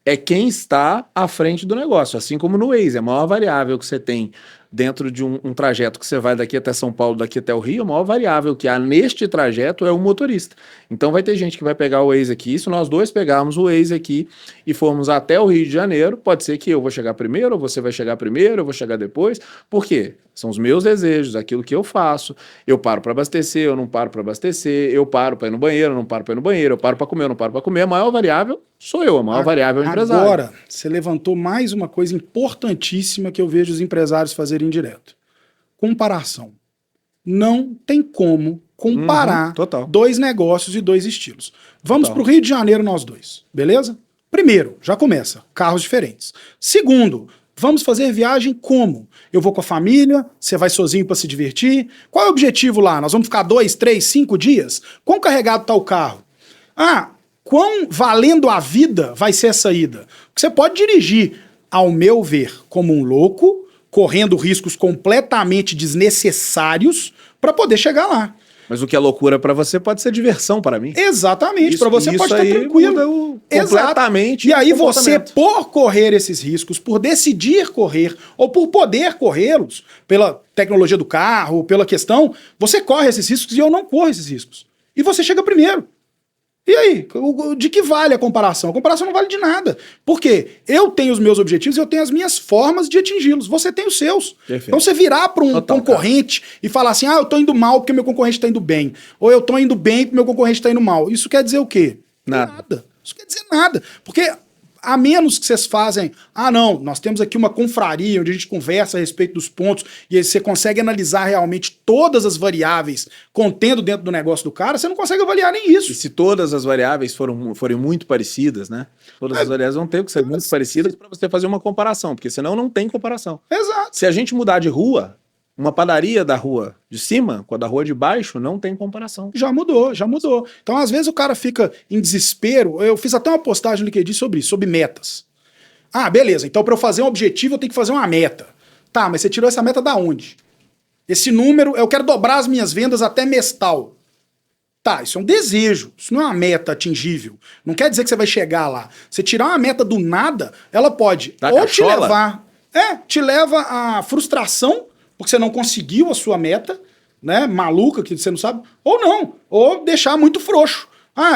é quem está à frente do negócio, assim como no Waze. A maior variável que você tem dentro de um trajeto que você vai daqui até São Paulo, daqui até o Rio, a maior variável que há neste trajeto é o motorista. Então vai ter gente que vai pegar o Waze aqui, se nós dois pegarmos o Waze aqui e formos até o Rio de Janeiro, pode ser que eu vou chegar primeiro, ou você vai chegar primeiro, eu vou chegar depois. Por quê? São os meus desejos, aquilo que eu faço. Eu paro para abastecer, eu não paro para abastecer, eu paro para ir no banheiro, eu não paro para ir no banheiro, eu paro para comer, eu não paro para comer. A maior variável sou eu, a maior variável é o empresário. Agora, você levantou mais uma coisa importantíssima que eu vejo os empresários fazerem direto. Comparação. Não tem como comparar dois negócios e dois estilos. Vamos para o Rio de Janeiro nós dois, beleza? Primeiro, já começa, carros diferentes. Segundo, vamos fazer viagem como? Eu vou com a família, você vai sozinho para se divertir? Qual é o objetivo lá? Nós vamos ficar 2, 3, 5 dias? Quão carregado está o carro? Ah, quão valendo a vida vai ser essa ida? Porque você pode dirigir, ao meu ver, como um louco, correndo riscos completamente desnecessários para poder chegar lá. Mas o que é loucura para você pode ser diversão para mim. Exatamente, para você Isso pode estar aí tranquilo. muda completamente. E aí o você, comportamento. por correr esses riscos, por decidir correr, ou por poder corrê-los, pela tecnologia do carro, pela questão, você corre esses riscos e eu não corro esses riscos. E você chega primeiro. E aí, de que vale a comparação? A comparação não vale de nada. Por quê? Eu tenho os meus objetivos e eu tenho as minhas formas de atingi-los. Você tem os seus. Perfeito. Então você virar para um concorrente e falar assim, eu tô indo mal porque meu concorrente tá indo bem. Ou eu tô indo bem porque meu concorrente tá indo mal. Isso quer dizer o quê? Nada. Isso quer dizer nada. Porque a menos que vocês fazem, não, nós temos aqui uma confraria onde a gente conversa a respeito dos pontos e aí você consegue analisar realmente todas as variáveis contendo dentro do negócio do cara, você não consegue avaliar nem E isso. se todas as variáveis forem muito parecidas, né? Todas as variáveis vão ter que ser muito parecidas para você fazer uma comparação, porque senão não tem comparação. Exato. Se a gente mudar de rua, uma padaria da rua de cima com a da rua de baixo, não tem comparação. Já mudou, já mudou. Então, às vezes, o cara fica em desespero. Eu fiz até uma postagem no LinkedIn sobre isso, sobre metas. Beleza. Então, para eu fazer um objetivo, eu tenho que fazer uma meta. Tá, mas você tirou essa meta da onde? Esse número, eu quero dobrar as minhas vendas até mês tal. Tá, isso é um desejo. Isso não é uma meta atingível. Não quer dizer que você vai chegar lá. Você tirar uma meta do nada, ela pode ou te levar... te leva à frustração, porque você não conseguiu a sua meta, né, maluca, que você não sabe, ou não, ou deixar muito frouxo.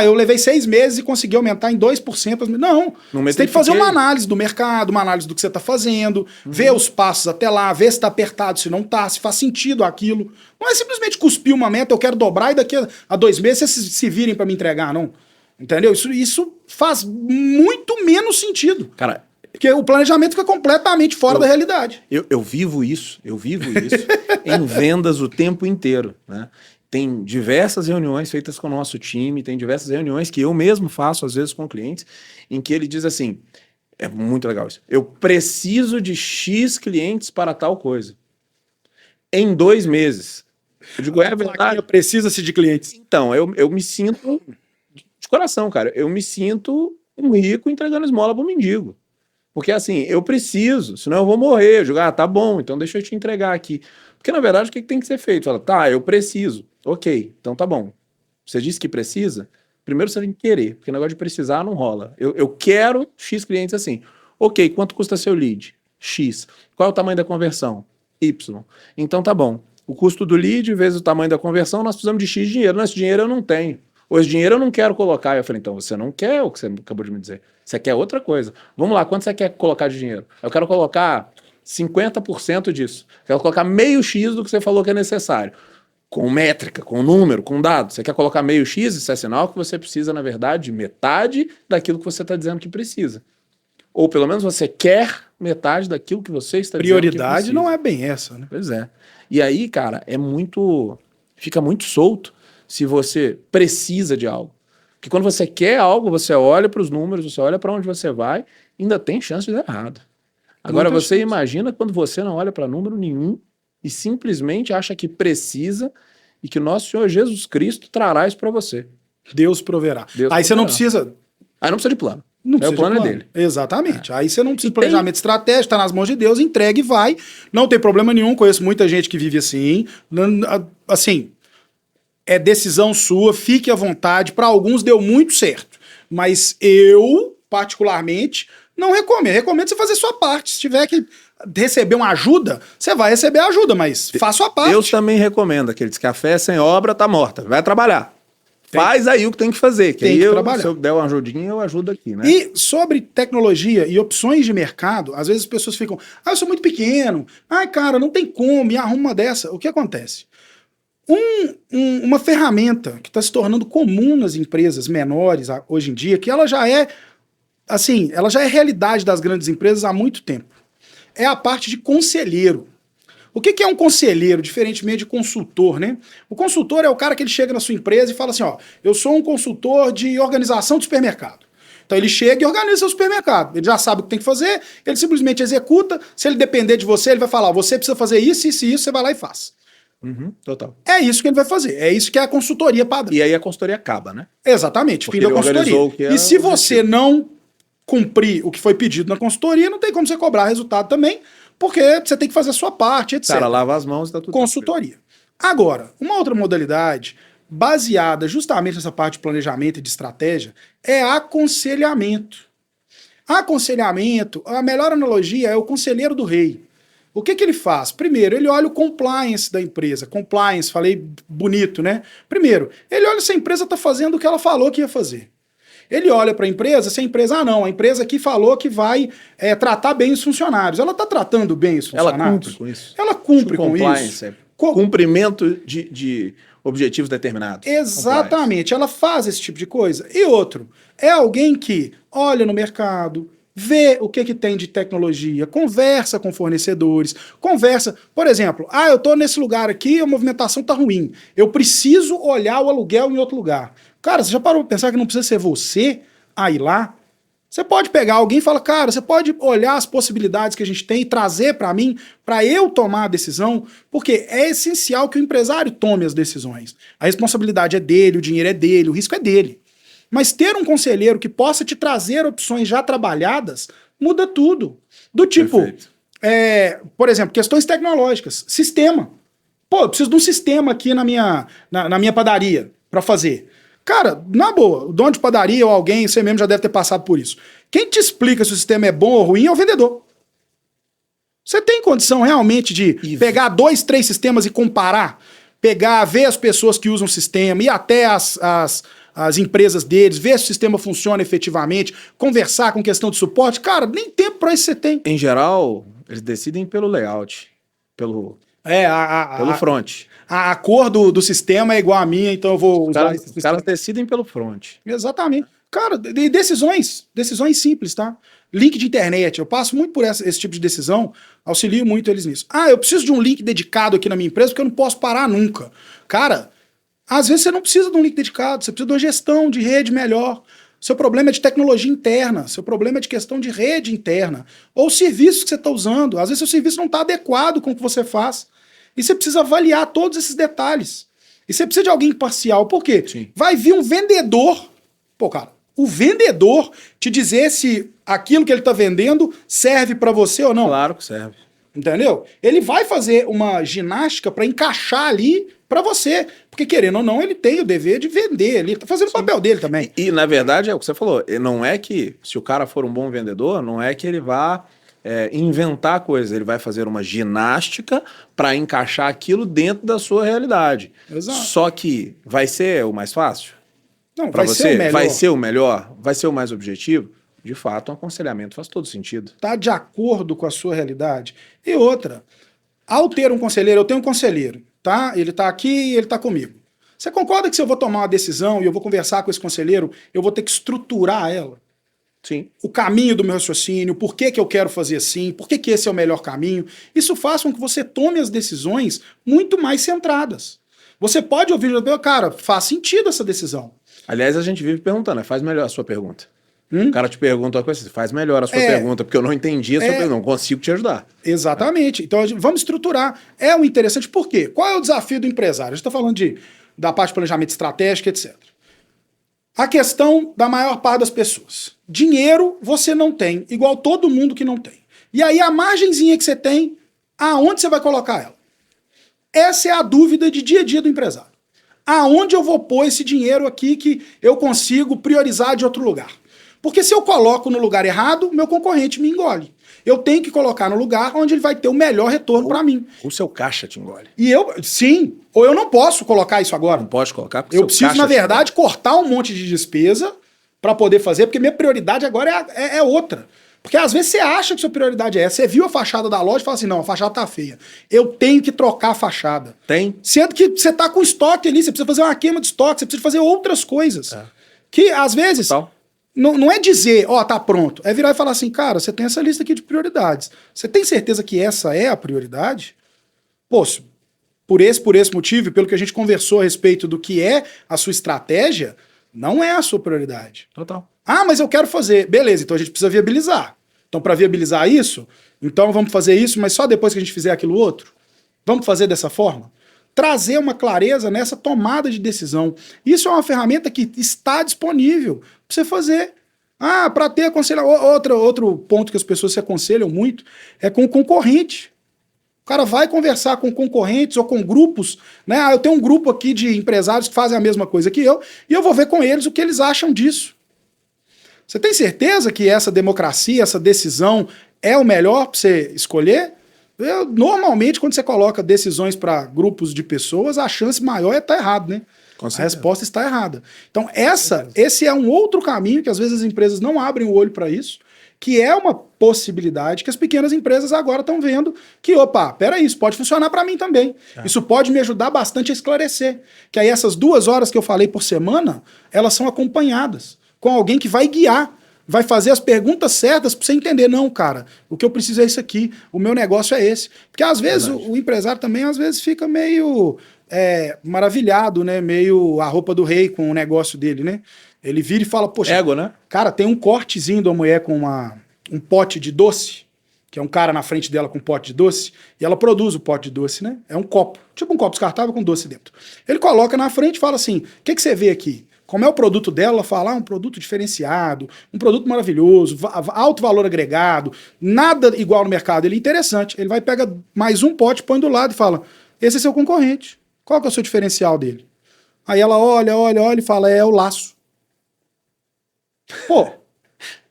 Eu levei 6 meses e consegui aumentar em 2%. Não, você tem que fazer uma análise do mercado, uma análise do que você está fazendo, ver os passos até lá, ver se está apertado, se não está, se faz sentido aquilo. Não é simplesmente cuspir uma meta, eu quero dobrar e daqui a 2 meses vocês se virem para me entregar, não. Entendeu? Isso faz muito menos sentido. Cara, porque o planejamento fica completamente fora da realidade. Eu vivo isso em vendas o tempo inteiro, né? Tem diversas reuniões feitas com o nosso time, tem diversas reuniões que eu mesmo faço, às vezes, com clientes, em que ele diz assim, é muito legal isso, eu preciso de X clientes para tal coisa. Em 2 meses. Eu digo, é verdade. Precisa-se de clientes. Então, eu me sinto, de coração, cara, eu me sinto um rico entregando esmola para um mendigo. Porque assim, eu preciso, senão eu vou morrer. Eu digo, tá bom, então deixa eu te entregar aqui. Porque na verdade o que tem que ser feito? Fala, tá, eu preciso. Ok, então tá bom. Você disse que precisa? Primeiro você tem que querer, porque o negócio de precisar não rola. Eu quero X clientes assim. Ok, quanto custa seu lead? X. Qual é o tamanho da conversão? Y. Então tá bom. O custo do lead vezes o tamanho da conversão, nós precisamos de X dinheiro. Não, esse dinheiro eu não tenho. Ou esse dinheiro eu não quero colocar. Eu falei, então você não quer o que você acabou de me dizer. Você quer outra coisa. Vamos lá, quanto você quer colocar de dinheiro? Eu quero colocar 50% disso. Eu quero colocar meio X do que você falou que é necessário. Com métrica, com número, com dado. Você quer colocar meio X? Isso é sinal que você precisa, na verdade, de metade daquilo que você está dizendo que precisa. Ou pelo menos você quer metade daquilo que você está dizendo que precisa. Prioridade não é bem essa, né? Pois é. E aí, cara, fica muito solto se você precisa de algo. Porque quando você quer algo, você olha para os números, você olha para onde você vai, ainda tem chance de dar errado. Agora, você imagina quando você não olha para número nenhum e simplesmente acha que precisa e que o nosso Senhor Jesus Cristo trará isso para você. Deus proverá. Aí você não precisa... Aí não precisa de plano. Não precisa o plano de é dele. Exatamente. Aí você não precisa de planejamento estratégico, tá nas mãos de Deus, entregue e vai. Não tem problema nenhum, conheço muita gente que vive assim. Assim... É decisão sua, fique à vontade. Para alguns deu muito certo. Mas eu, particularmente, não recomendo. Recomendo você fazer sua parte. Se tiver que receber uma ajuda, você vai receber ajuda, mas faça sua parte. Deus também recomenda aqueles café sem obra tá morta. Vai trabalhar. Faz aí o que tem que fazer. Que aí se eu der uma ajudinha, eu ajudo aqui, né? E sobre tecnologia e opções de mercado, às vezes as pessoas ficam, eu sou muito pequeno. Ai, cara, não tem como, me arruma uma dessa. O que acontece? Uma ferramenta que está se tornando comum nas empresas menores hoje em dia, que ela já é realidade das grandes empresas há muito tempo. É a parte de conselheiro. O que é um conselheiro, diferentemente de consultor, né? O consultor é o cara que ele chega na sua empresa e fala assim, eu sou um consultor de organização de supermercado. Então ele chega e organiza seu supermercado. Ele já sabe o que tem que fazer, ele simplesmente executa. Se ele depender de você, ele vai falar, você precisa fazer isso, isso e isso, você vai lá e faz. Total. É isso que ele vai fazer. É isso que é a consultoria padrão. E aí a consultoria acaba, né? Exatamente, Porque fim da ele consultoria. organizou o que é E se o você objetivo. não cumprir o que foi pedido na consultoria, não tem como você cobrar resultado também, porque você tem que fazer a sua parte, O etc. cara lava as mãos e tá tudo Consultoria. Agora, uma outra modalidade baseada justamente nessa parte de planejamento e de estratégia é aconselhamento. Aconselhamento, a melhor analogia é o conselheiro do rei. O que ele faz? Primeiro, ele olha o compliance da empresa. Compliance, falei bonito, né? Primeiro, ele olha se a empresa está fazendo o que ela falou que ia fazer. Ele olha para a empresa, se a empresa, a empresa aqui falou que vai tratar bem os funcionários. Ela está tratando bem os Ela funcionários? cumpre com isso. Ela cumpre com Compliance, isso. Cumprimento de objetivos determinados. Exatamente, ela faz esse tipo de coisa. E outro, é alguém que olha no mercado, vê o que tem de tecnologia, conversa com fornecedores, conversa, por exemplo, eu tô nesse lugar aqui, a movimentação tá ruim, eu preciso olhar o aluguel em outro lugar. Cara, você já parou pra pensar que não precisa ser você a ir lá? Você pode pegar alguém e falar, cara, você pode olhar as possibilidades que a gente tem e trazer para mim, para eu tomar a decisão, porque é essencial que o empresário tome as decisões. A responsabilidade é dele, o dinheiro é dele, o risco é dele. Mas ter um conselheiro que possa te trazer opções já trabalhadas, muda tudo. Do tipo, por exemplo, questões tecnológicas, sistema. Pô, eu preciso de um sistema aqui na minha padaria para fazer. Cara, na boa, o dono de padaria ou alguém, você mesmo já deve ter passado por isso. Quem te explica se o sistema é bom ou ruim é o vendedor. Você tem condição realmente de pegar 2, 3 sistemas e comparar? Pegar, ver as pessoas que usam o sistema, ir até as empresas deles, ver se o sistema funciona efetivamente, conversar com questão de suporte. Cara, nem tempo para isso você tem. Em geral, eles decidem pelo layout, pelo front. A cor do sistema é igual à minha, então eu vou usar esse Os caras decidem pelo front. Exatamente. Cara, decisões simples, tá? Link de internet, eu passo muito por esse tipo de decisão, auxilio muito eles nisso. Eu preciso de um link dedicado aqui na minha empresa porque eu não posso parar nunca. Cara, às vezes você não precisa de um link dedicado, você precisa de uma gestão de rede melhor. Seu problema é de tecnologia interna, seu problema é de questão de rede interna, ou serviços que você está usando. Às vezes seu serviço não está adequado com o que você faz. E você precisa avaliar todos esses detalhes. E você precisa de alguém imparcial. Por quê? Sim. Vai vir um vendedor. Pô, cara, o vendedor te dizer se aquilo que ele está vendendo serve para você ou não. Claro que serve. Entendeu? Ele vai fazer uma ginástica para encaixar ali para você. Porque, querendo ou não, ele tem o dever de vender. Ele está fazendo o papel dele também. E, na verdade, é o que você falou. Não é que, se o cara for um bom vendedor, não é que ele vá inventar coisas. Ele vai fazer uma ginástica para encaixar aquilo dentro da sua realidade. Exato. Só que vai ser o mais fácil? Não, Para vai você? ser o melhor. Vai ser o melhor? Vai ser o mais objetivo? De fato, um aconselhamento faz todo sentido. Tá de acordo com a sua realidade. E outra, ao ter um conselheiro, eu tenho um conselheiro, tá? Ele tá aqui e ele tá comigo. Você concorda que se eu vou tomar uma decisão e eu vou conversar com esse conselheiro, eu vou ter que estruturar ela? Sim. O caminho do meu raciocínio, por que eu quero fazer assim, por que esse é o melhor caminho. Isso faz com que você tome as decisões muito mais centradas. Você pode ouvir, cara, faz sentido essa decisão. Aliás, a gente vive perguntando, faz melhor a sua pergunta. O cara te pergunta uma coisa, faz melhor a sua pergunta, porque eu não entendi a sua pergunta, não consigo te ajudar. Exatamente. Então, vamos estruturar. É o interessante, por quê? Qual é o desafio do empresário? A gente está falando da parte de planejamento estratégico, etc. A questão da maior parte das pessoas. Dinheiro você não tem, igual todo mundo que não tem. E aí a margenzinha que você tem, aonde você vai colocar ela? Essa é a dúvida de dia a dia do empresário. Aonde eu vou pôr esse dinheiro aqui que eu consigo priorizar de outro lugar? Porque se eu coloco no lugar errado, meu concorrente me engole. Eu tenho que colocar no lugar onde ele vai ter o melhor retorno para mim. O seu caixa te engole. Sim, ou eu não posso colocar isso agora. Não pode colocar porque eu preciso, na verdade, cortar um monte de despesa para poder fazer, porque minha prioridade agora é outra. Porque às vezes você acha que sua prioridade é essa. Você viu a fachada da loja e fala assim, não, a fachada tá feia. Eu tenho que trocar a fachada. Tem. Sendo que você tá com estoque ali, você precisa fazer uma queima de estoque, você precisa fazer outras coisas. Que às vezes... Não é dizer, tá pronto. É virar e falar assim, cara, você tem essa lista aqui de prioridades. Você tem certeza que essa é a prioridade? Pô, por esse motivo, pelo que a gente conversou a respeito do que é a sua estratégia, não é a sua prioridade. Total. Ah, mas eu quero fazer. Beleza, então a gente precisa viabilizar. Então, para viabilizar isso, então vamos fazer isso, mas só depois que a gente fizer aquilo outro? Vamos fazer dessa forma? Trazer uma clareza nessa tomada de decisão. Isso é uma ferramenta que está disponível para você fazer. Ah, para ter aconselhamento. Outro ponto que as pessoas se aconselham muito é com o concorrente. O cara vai conversar com concorrentes ou com grupos, né? Ah, eu tenho um grupo aqui de empresários que fazem a mesma coisa que eu, e eu vou ver com eles o que eles acham disso. Você tem certeza que essa democracia, essa decisão é o melhor para você escolher? Normalmente, quando você coloca decisões para grupos de pessoas, a chance maior é estar errado, né? A resposta está errada. Então, esse é um outro caminho que às vezes as empresas não abrem o olho para isso, que é uma possibilidade que as pequenas empresas agora estão vendo que, opa, peraí, isso pode funcionar para mim também. Isso pode me ajudar bastante a esclarecer. Que aí essas 2 horas que eu falei por semana, elas são acompanhadas com alguém que vai guiar, vai fazer as perguntas certas para você entender. Não, cara, o que eu preciso é isso aqui, o meu negócio é esse. Porque às vezes o empresário também às vezes fica meio maravilhado, né? Meio a roupa do rei com o negócio dele, né? Ele vira e fala, poxa, ego, né? Cara, tem um cortezinho da mulher com um pote de doce, que é um cara na frente dela com um pote de doce, e ela produz o pote de doce, né? É um copo, tipo um copo descartável com doce dentro. Ele coloca na frente e fala assim, o que você vê aqui? Como é o produto dela? Ela fala, um produto diferenciado, um produto maravilhoso, alto valor agregado, nada igual no mercado. Ele é interessante. Ele vai pegar mais um pote, põe do lado e fala, esse é seu concorrente. Qual que é o seu diferencial dele? Aí ela olha e fala, é o laço. Pô,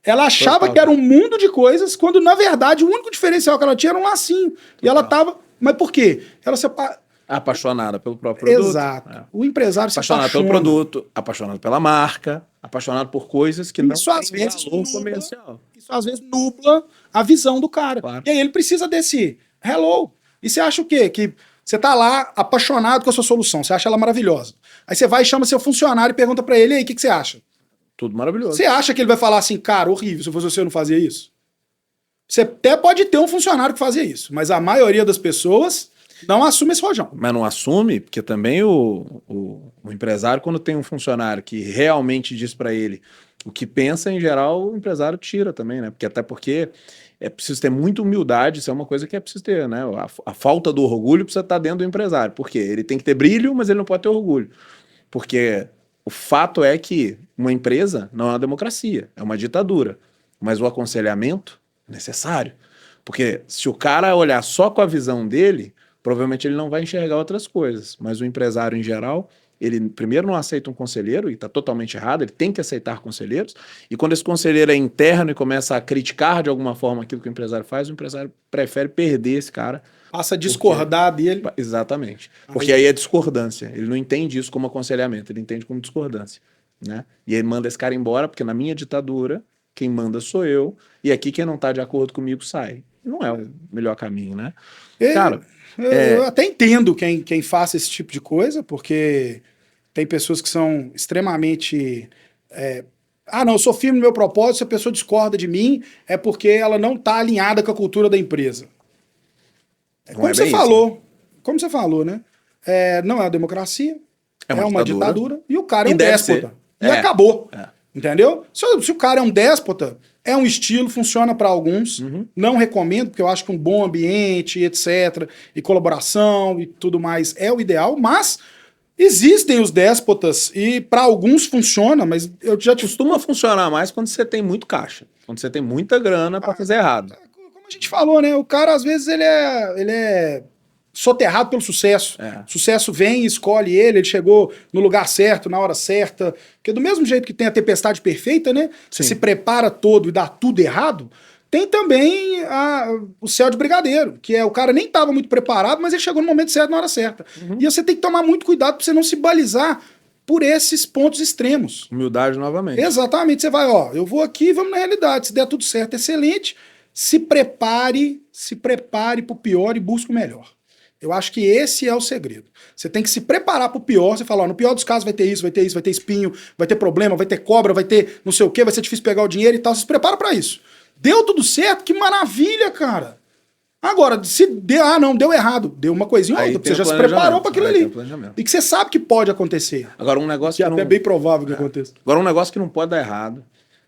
ela achava que era um mundo de coisas, quando na verdade o único diferencial que ela tinha era um lacinho. E ela tava. Mas por quê? Ela se apaixonada pelo próprio produto. Exato. O empresário se apaixonado pelo produto, apaixonado pela marca, apaixonado por coisas que não têm valor comercial. Isso às vezes nubla a visão do cara. Claro. E aí ele precisa desse hello. E você acha o quê? Que você tá lá apaixonado com a sua solução, você acha ela maravilhosa. Aí você vai e chama seu funcionário e pergunta pra ele, e aí, o que você acha? Tudo maravilhoso. Você acha que ele vai falar assim, cara, horrível, se fosse você eu não fazia isso? Você até pode ter um funcionário que fazia isso, mas a maioria das pessoas não assume esse rojão. Mas não assume, porque também o empresário, quando tem um funcionário que realmente diz para ele o que pensa, em geral, o empresário tira também, né? Porque é preciso ter muita humildade, isso é uma coisa que é preciso ter, né? A falta do orgulho precisa estar dentro do empresário. Por quê? Ele tem que ter brilho, mas ele não pode ter orgulho. Porque o fato é que uma empresa não é uma democracia, é uma ditadura. Mas o aconselhamento é necessário. Porque se o cara olhar só com a visão dele, provavelmente ele não vai enxergar outras coisas. Mas o empresário, em geral, ele primeiro não aceita um conselheiro, e está totalmente errado, ele tem que aceitar conselheiros. E quando esse conselheiro é interno e começa a criticar de alguma forma aquilo que o empresário faz, o empresário prefere perder esse cara. Passa a discordar dele. Exatamente. Porque aí é discordância. Ele não entende isso como aconselhamento, ele entende como discordância. Né? E ele manda esse cara embora, porque na minha ditadura, quem manda sou eu, e aqui quem não está de acordo comigo sai. Não é o melhor caminho, né? Cara, eu até entendo quem faça esse tipo de coisa, porque tem pessoas que são extremamente... não, eu sou firme no meu propósito, se a pessoa discorda de mim, é porque ela não está alinhada com a cultura da empresa. Como você falou, né? Não é uma democracia, é uma ditadura, e o cara é um déspota. E acabou. Entendeu? Se o cara é um déspota, é um estilo, funciona para alguns. Não recomendo, porque eu acho que um bom ambiente, etc., e colaboração e tudo mais é o ideal, mas existem os déspotas e para alguns funciona, mas eu já costuma funcionar mais quando você tem muito caixa, quando você tem muita grana para fazer errado. Como a gente falou, né? O cara, às vezes, ele é soterrado pelo sucesso. O sucesso vem e escolhe ele chegou no lugar certo, na hora certa. Porque do mesmo jeito que tem a tempestade perfeita, né? Você se prepara todo e dá tudo errado, tem também o céu de brigadeiro, que o cara nem estava muito preparado, mas ele chegou no momento certo, na hora certa. E você tem que tomar muito cuidado para você não se balizar por esses pontos extremos. Humildade novamente. Exatamente. Você vai, eu vou aqui e vamos na realidade. Se der tudo certo, excelente. Se prepare para o pior e busque o melhor. Eu acho que esse é o segredo. Você tem que se preparar para o pior. Você fala, no pior dos casos vai ter isso, vai ter espinho, vai ter problema, vai ter cobra, vai ter não sei o quê, vai ser difícil pegar o dinheiro e tal. Você se prepara para isso. Deu tudo certo? Que maravilha, cara. Agora, se não deu errado, deu uma coisinha ou outra, porque você já se preparou para aquilo ali. E que você sabe que pode acontecer. Agora, um negócio que é até bem provável que aconteça. Agora, um negócio que não pode dar errado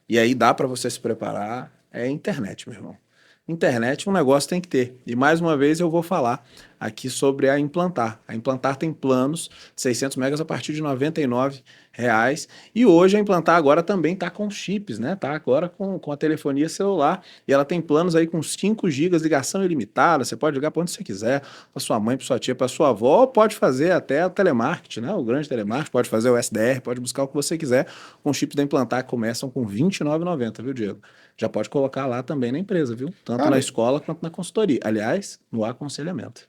E aí dá para você se preparar. É internet, meu irmão. Internet, um negócio tem que ter. E mais uma vez eu vou falar aqui sobre a Implantar. A Implantar tem planos de 600 megas a partir de R$ 99. E hoje a Implantar agora também está com chips, né? Tá agora com a telefonia celular. E ela tem planos aí com 5 GB, ligação ilimitada. Você pode ligar para onde você quiser, para sua mãe, para sua tia, para sua avó, ou pode fazer até o telemarketing, né? O grande telemarketing, pode fazer o SDR, pode buscar o que você quiser com chips da Implantar que começam com R$ 29,90, viu, Diego? Já pode colocar lá também na empresa, viu? Tanto na escola quanto na consultoria. Aliás, no aconselhamento.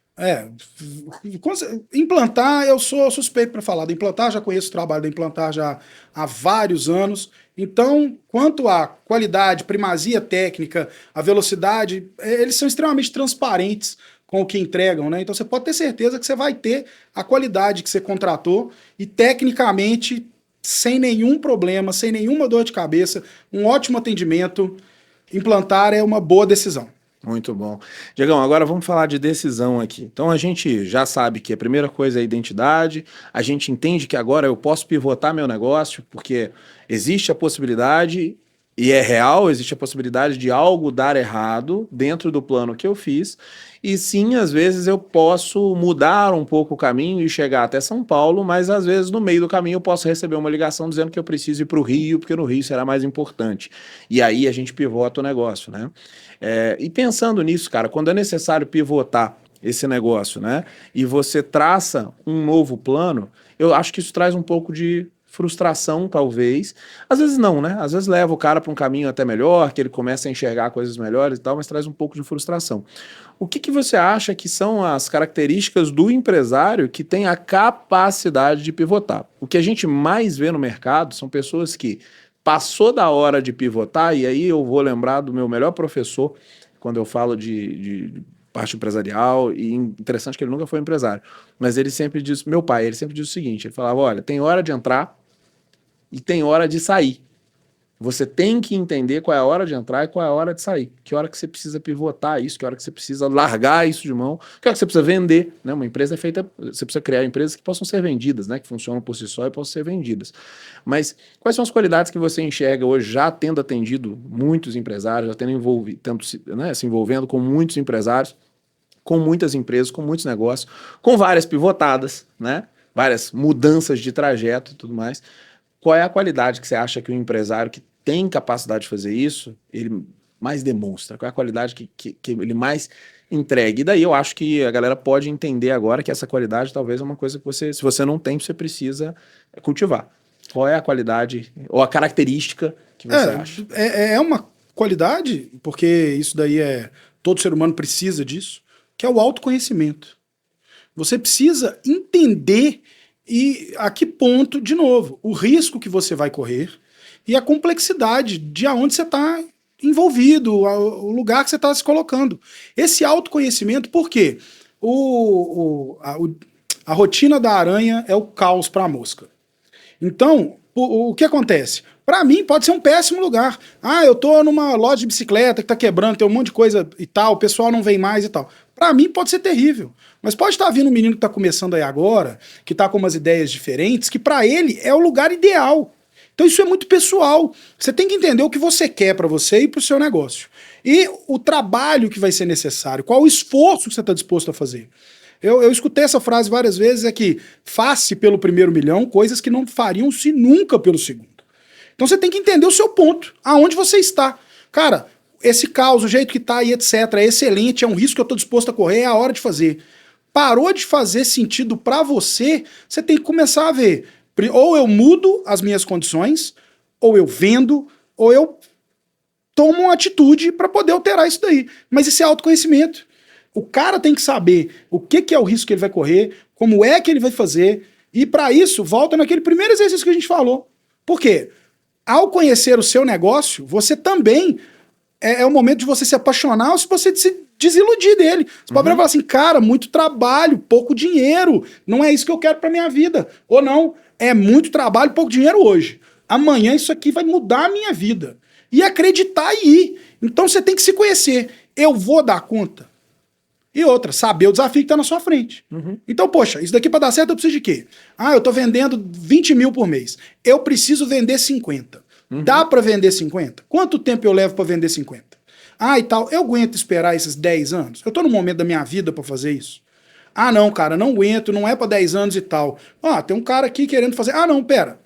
Implantar, eu sou suspeito para falar da Implantar, já conheço o trabalho da Implantar já há vários anos. Então, quanto à qualidade, primazia técnica, a velocidade, eles são extremamente transparentes com o que entregam, né? Então você pode ter certeza que você vai ter a qualidade que você contratou e tecnicamente sem nenhum problema, sem nenhuma dor de cabeça, um ótimo atendimento. Implantar é uma boa decisão. Muito bom. Diegão, agora vamos falar de decisão aqui. Então a gente já sabe que a primeira coisa é a identidade, a gente entende que agora eu posso pivotar meu negócio, porque existe a possibilidade, e é real, existe a possibilidade de algo dar errado dentro do plano que eu fiz, e sim, às vezes eu posso mudar um pouco o caminho e chegar até São Paulo, mas às vezes no meio do caminho eu posso receber uma ligação dizendo que eu preciso ir para o Rio, porque no Rio será mais importante. E aí a gente pivota o negócio, né? E pensando nisso, cara, quando é necessário pivotar esse negócio, né? E você traça um novo plano, eu acho que isso traz um pouco de frustração, talvez. Às vezes não, né? Às vezes leva o cara para um caminho até melhor, que ele começa a enxergar coisas melhores e tal, mas traz um pouco de frustração. O que você acha que são as características do empresário que tem a capacidade de pivotar? O que a gente mais vê no mercado são pessoas que passou da hora de pivotar, e aí eu vou lembrar do meu melhor professor, quando eu falo de parte empresarial, e interessante que ele nunca foi empresário, mas ele sempre diz, meu pai, ele sempre diz o seguinte, ele falava, olha, tem hora de entrar e tem hora de sair. Você tem que entender qual é a hora de entrar e qual é a hora de sair. Que hora que você precisa pivotar isso, que hora que você precisa largar isso de mão, que hora que você precisa vender, né? Uma empresa é feita, você precisa criar empresas que possam ser vendidas, né? Que funcionam por si só e possam ser vendidas. Mas quais são as qualidades que você enxerga hoje, já tendo atendido muitos empresários, já se envolvendo com muitos empresários, com muitas empresas, com muitos negócios, com várias pivotadas, né? Várias mudanças de trajeto e tudo mais. Qual é a qualidade que você acha que o empresário que tem capacidade de fazer isso, ele mais demonstra? Qual é a qualidade que ele mais entrega? E daí eu acho que a galera pode entender agora que essa qualidade talvez é uma coisa que você, se você não tem, você precisa cultivar. Qual é a qualidade ou a característica que você acha? É uma qualidade, porque isso daí todo ser humano precisa disso, que é o autoconhecimento. Você precisa entender e a que ponto, de novo, o risco que você vai correr e a complexidade de aonde você está envolvido, o lugar que você está se colocando. Esse autoconhecimento, por quê? A rotina da aranha é o caos para a mosca. Então, o que acontece? Para mim, pode ser um péssimo lugar. Eu tô numa loja de bicicleta que tá quebrando, tem um monte de coisa e tal, o pessoal não vem mais e tal. Para mim, pode ser terrível. Mas pode estar vindo um menino que tá começando aí agora, que tá com umas ideias diferentes, que para ele é o lugar ideal. Então isso é muito pessoal. Você tem que entender o que você quer para você e para o seu negócio. E o trabalho que vai ser necessário, qual o esforço que você está disposto a fazer. Eu escutei essa frase várias vezes, é que faça pelo primeiro milhão coisas que não fariam-se nunca pelo segundo. Então você tem que entender o seu ponto, aonde você está. Cara, esse caos, o jeito que tá e etc, é excelente, é um risco que eu tô disposto a correr, é a hora de fazer. Parou de fazer sentido para você, você tem que começar a ver. Ou eu mudo as minhas condições, ou eu vendo, ou eu tomo uma atitude para poder alterar isso daí. Mas isso é autoconhecimento. O cara tem que saber o que é o risco que ele vai correr, como é que ele vai fazer, e para isso, volta naquele primeiro exercício que a gente falou. Por quê? Ao conhecer o seu negócio, você também é o momento de você se apaixonar ou se você se desiludir dele. Você pode falar assim, cara, muito trabalho, pouco dinheiro, não é isso que eu quero para minha vida. Ou não, é muito trabalho, pouco dinheiro hoje. Amanhã isso aqui vai mudar a minha vida. E acreditar e ir. Então você tem que se conhecer. Eu vou dar conta? E outra, saber o desafio que está na sua frente. Então, poxa, isso daqui para dar certo eu preciso de quê? Eu tô vendendo 20 mil por mês. Eu preciso vender 50. Dá para vender 50? Quanto tempo eu levo para vender 50? Ah, e tal, eu aguento esperar esses 10 anos? Eu tô no momento da minha vida para fazer isso? Ah, não, cara, não aguento, não é para 10 anos e tal. Ah, tem um cara aqui querendo fazer. Ah, não, pera.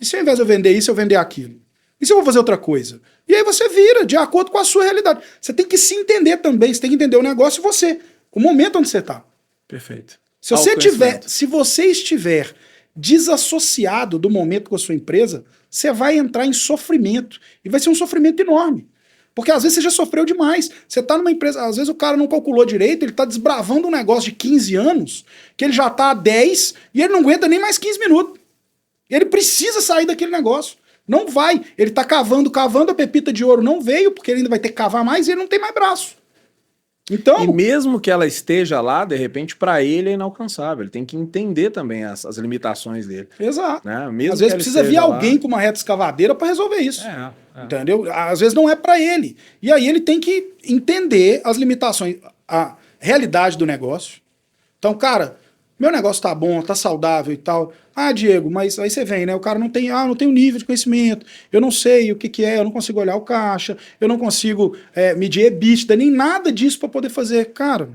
E se ao invés de eu vender isso, eu vender aquilo? E se eu vou fazer outra coisa? E aí você vira de acordo com a sua realidade. Você tem que se entender também, você tem que entender o negócio e você, o momento onde você tá. Perfeito. Se você estiver desassociado do momento com a sua empresa, você vai entrar em sofrimento. E vai ser um sofrimento enorme. Porque às vezes você já sofreu demais. Você está numa empresa, às vezes o cara não calculou direito, ele está desbravando um negócio de 15 anos, que ele já está há 10 e ele não aguenta nem mais 15 minutos. Ele precisa sair daquele negócio. Não vai. Ele está cavando, a pepita de ouro não veio, porque ele ainda vai ter que cavar mais e ele não tem mais braço. Então, e mesmo que ela esteja lá, de repente, para ele é inalcançável. Ele tem que entender também as limitações dele. Exato. Né? Mesmo às vezes precisa vir alguém lá... com uma reta escavadeira para resolver isso. Entendeu? Às vezes não é para ele. E aí ele tem que entender as limitações, a realidade do negócio. Então, cara, meu negócio tá bom, tá saudável e tal. Ah, Diego, mas aí você vem, né? O cara não tem o nível de conhecimento, eu não sei o que é, eu não consigo olhar o caixa, eu não consigo medir EBITDA, nem nada disso para poder fazer. Cara,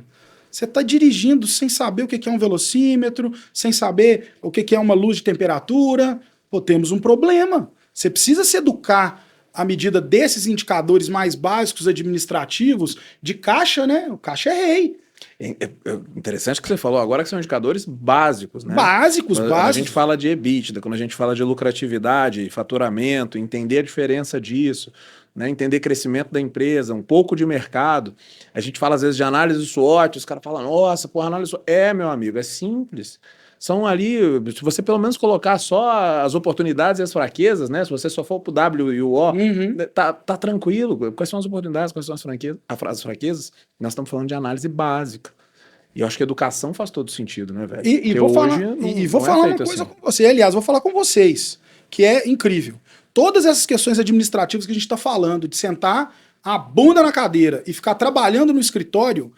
você tá dirigindo sem saber o que é um velocímetro, sem saber o que é uma luz de temperatura. Pô, temos um problema. Você precisa se educar à medida desses indicadores mais básicos administrativos de caixa, né? O caixa é rei. É interessante que você falou agora que são indicadores básicos, né? Básicos. Quando a gente fala de EBITDA, quando a gente fala de lucratividade, faturamento, entender a diferença disso, né? Entender crescimento da empresa, um pouco de mercado. A gente fala às vezes de análise SWOT, os caras falam, nossa, porra, análise SWOT. Meu amigo, é simples. São ali, se você pelo menos colocar só as oportunidades e as fraquezas, né? Se você só for pro W e o O, tá tranquilo. Quais são as oportunidades, quais são as fraquezas? Nós estamos falando de análise básica. E eu acho que a educação faz todo sentido, né, velho? E vou falar uma coisa com você. Aliás, vou falar com vocês, que é incrível. Todas essas questões administrativas que a gente está falando, de sentar a bunda na cadeira e ficar trabalhando no escritório,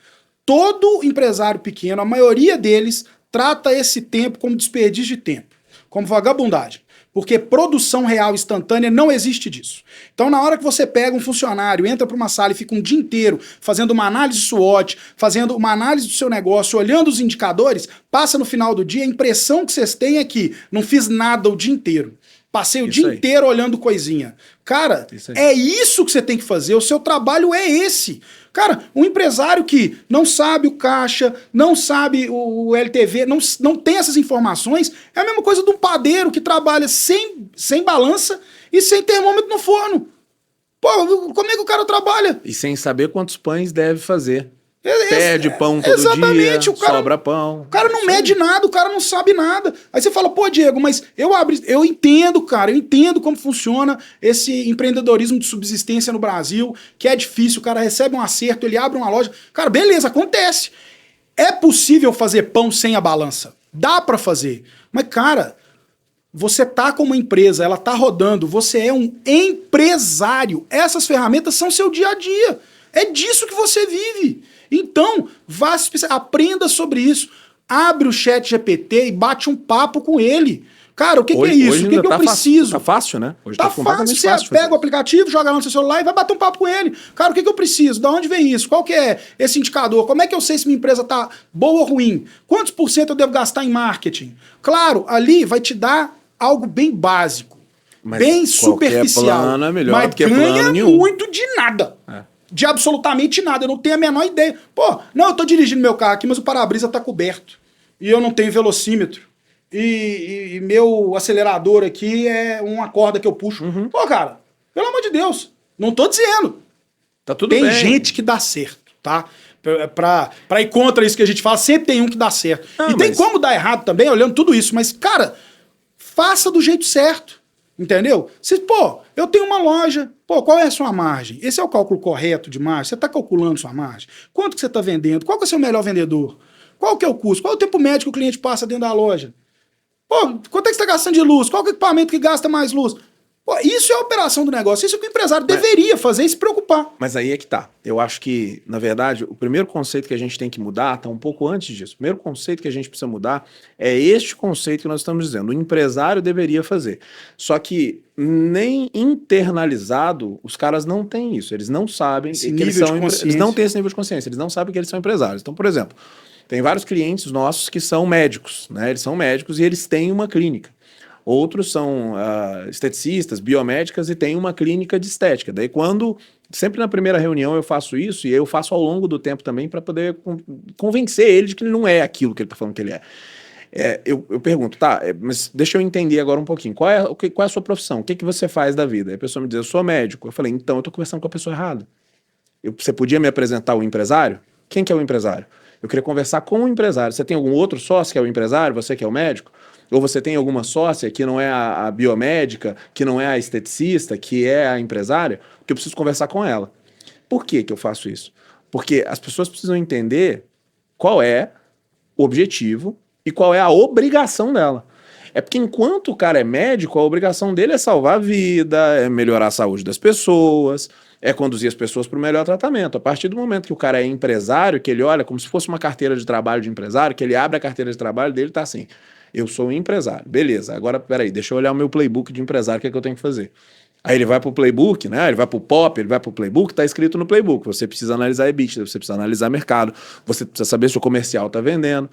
todo empresário pequeno, a maioria deles, trata esse tempo como desperdício de tempo, como vagabundagem. Porque produção real instantânea não existe disso. Então, na hora que você pega um funcionário, entra para uma sala e fica um dia inteiro fazendo uma análise SWOT, fazendo uma análise do seu negócio, olhando os indicadores, passa no final do dia, a impressão que vocês têm é que não fiz nada o dia inteiro. Passei o dia inteiro olhando coisinha. Cara, é isso que você tem que fazer, o seu trabalho é esse. Cara, um empresário que não sabe o caixa, não sabe o LTV, não tem essas informações, é a mesma coisa de um padeiro que trabalha sem balança e sem termômetro no forno. Pô, como é que o cara trabalha? E sem saber quantos pães deve fazer. Perde pão todo dia, sobra pão. O cara não mede nada, o cara não sabe nada. Aí você fala, pô, Diego, mas eu entendo, cara, eu entendo como funciona esse empreendedorismo de subsistência no Brasil, que é difícil, o cara recebe um acerto, ele abre uma loja. Cara, beleza, acontece. É possível fazer pão sem a balança. Dá pra fazer. Mas, cara, você tá com uma empresa, ela tá rodando, você é um empresário. Essas ferramentas são seu dia a dia. É disso que você vive. Então, aprenda sobre isso. Abre o ChatGPT e bate um papo com ele. Cara, o que é isso? O que eu preciso? Tá fácil, né? Hoje tá fácil. Você pega o aplicativo, joga lá no seu celular e vai bater um papo com ele. Cara, o que eu preciso? Da onde vem isso? Qual que é esse indicador? Como é que eu sei se minha empresa tá boa ou ruim? Quantos por cento eu devo gastar em marketing? Claro, ali vai te dar algo bem básico, bem superficial. Plano é melhor mas ganha muito de nada. De absolutamente nada, eu não tenho a menor ideia. Pô, não, eu tô dirigindo meu carro aqui, mas o para-brisa tá coberto. E eu não tenho velocímetro. E meu acelerador aqui é uma corda que eu puxo. Pô, cara, pelo amor de Deus, não tô dizendo. Tá tudo bem. Tem gente que dá certo, tá? Pra ir contra isso que a gente fala, sempre tem um que dá certo. E tem como dar errado também, olhando tudo isso. Mas, cara, faça do jeito certo. Entendeu? Eu tenho uma loja, qual é a sua margem? Esse é o cálculo correto de margem? Você está calculando sua margem? Quanto que você está vendendo? Qual que é o seu melhor vendedor? Qual que é o custo? Qual é o tempo médio que o cliente passa dentro da loja? Quanto é que você está gastando de luz? Qual que é o equipamento que gasta mais luz? Pô, isso é a operação do negócio, isso é o que o empresário deveria fazer e se preocupar. Mas aí é que tá. Eu acho que, na verdade, o primeiro conceito que a gente tem que mudar tá um pouco antes disso. O primeiro conceito que a gente precisa mudar é este conceito que nós estamos dizendo. O empresário deveria fazer. Só que nem internalizado, os caras não têm isso. Eles não sabem Esse que eles nível são de consciência. eles não têm esse nível de consciência. Eles não sabem que eles são empresários. Então, por exemplo, tem vários clientes nossos que são médicos, né? Eles são médicos e eles têm uma clínica. Outros são esteticistas, biomédicas e têm uma clínica de estética. Daí sempre na primeira reunião eu faço isso e eu faço ao longo do tempo também para poder convencer ele de que ele não é aquilo que ele está falando que ele é. Eu pergunto, tá, mas deixa eu entender agora um pouquinho. Qual é a sua profissão? O que você faz da vida? Aí a pessoa me diz, eu sou médico. Eu falei, então eu estou conversando com a pessoa errada. Você podia me apresentar o empresário? Quem que é o empresário? Eu queria conversar com o empresário. Você tem algum outro sócio que é o empresário? Você que é o médico? Ou você tem alguma sócia que não é a biomédica, que não é a esteticista, que é a empresária? Porque eu preciso conversar com ela. Por que eu faço isso? Porque as pessoas precisam entender qual é o objetivo e qual é a obrigação dela. É porque enquanto o cara é médico, a obrigação dele é salvar a vida, é melhorar a saúde das pessoas, é conduzir as pessoas para o melhor tratamento. A partir do momento que o cara é empresário, que ele olha como se fosse uma carteira de trabalho de empresário, que ele abre a carteira de trabalho dele, tá assim, eu sou um empresário, beleza, agora peraí, deixa eu olhar o meu playbook de empresário, o que é que eu tenho que fazer? Aí ele vai pro playbook, né? Ele vai pro POP, ele vai pro playbook, tá escrito no playbook. Você precisa analisar EBITDA, você precisa analisar mercado, você precisa saber se o comercial tá vendendo,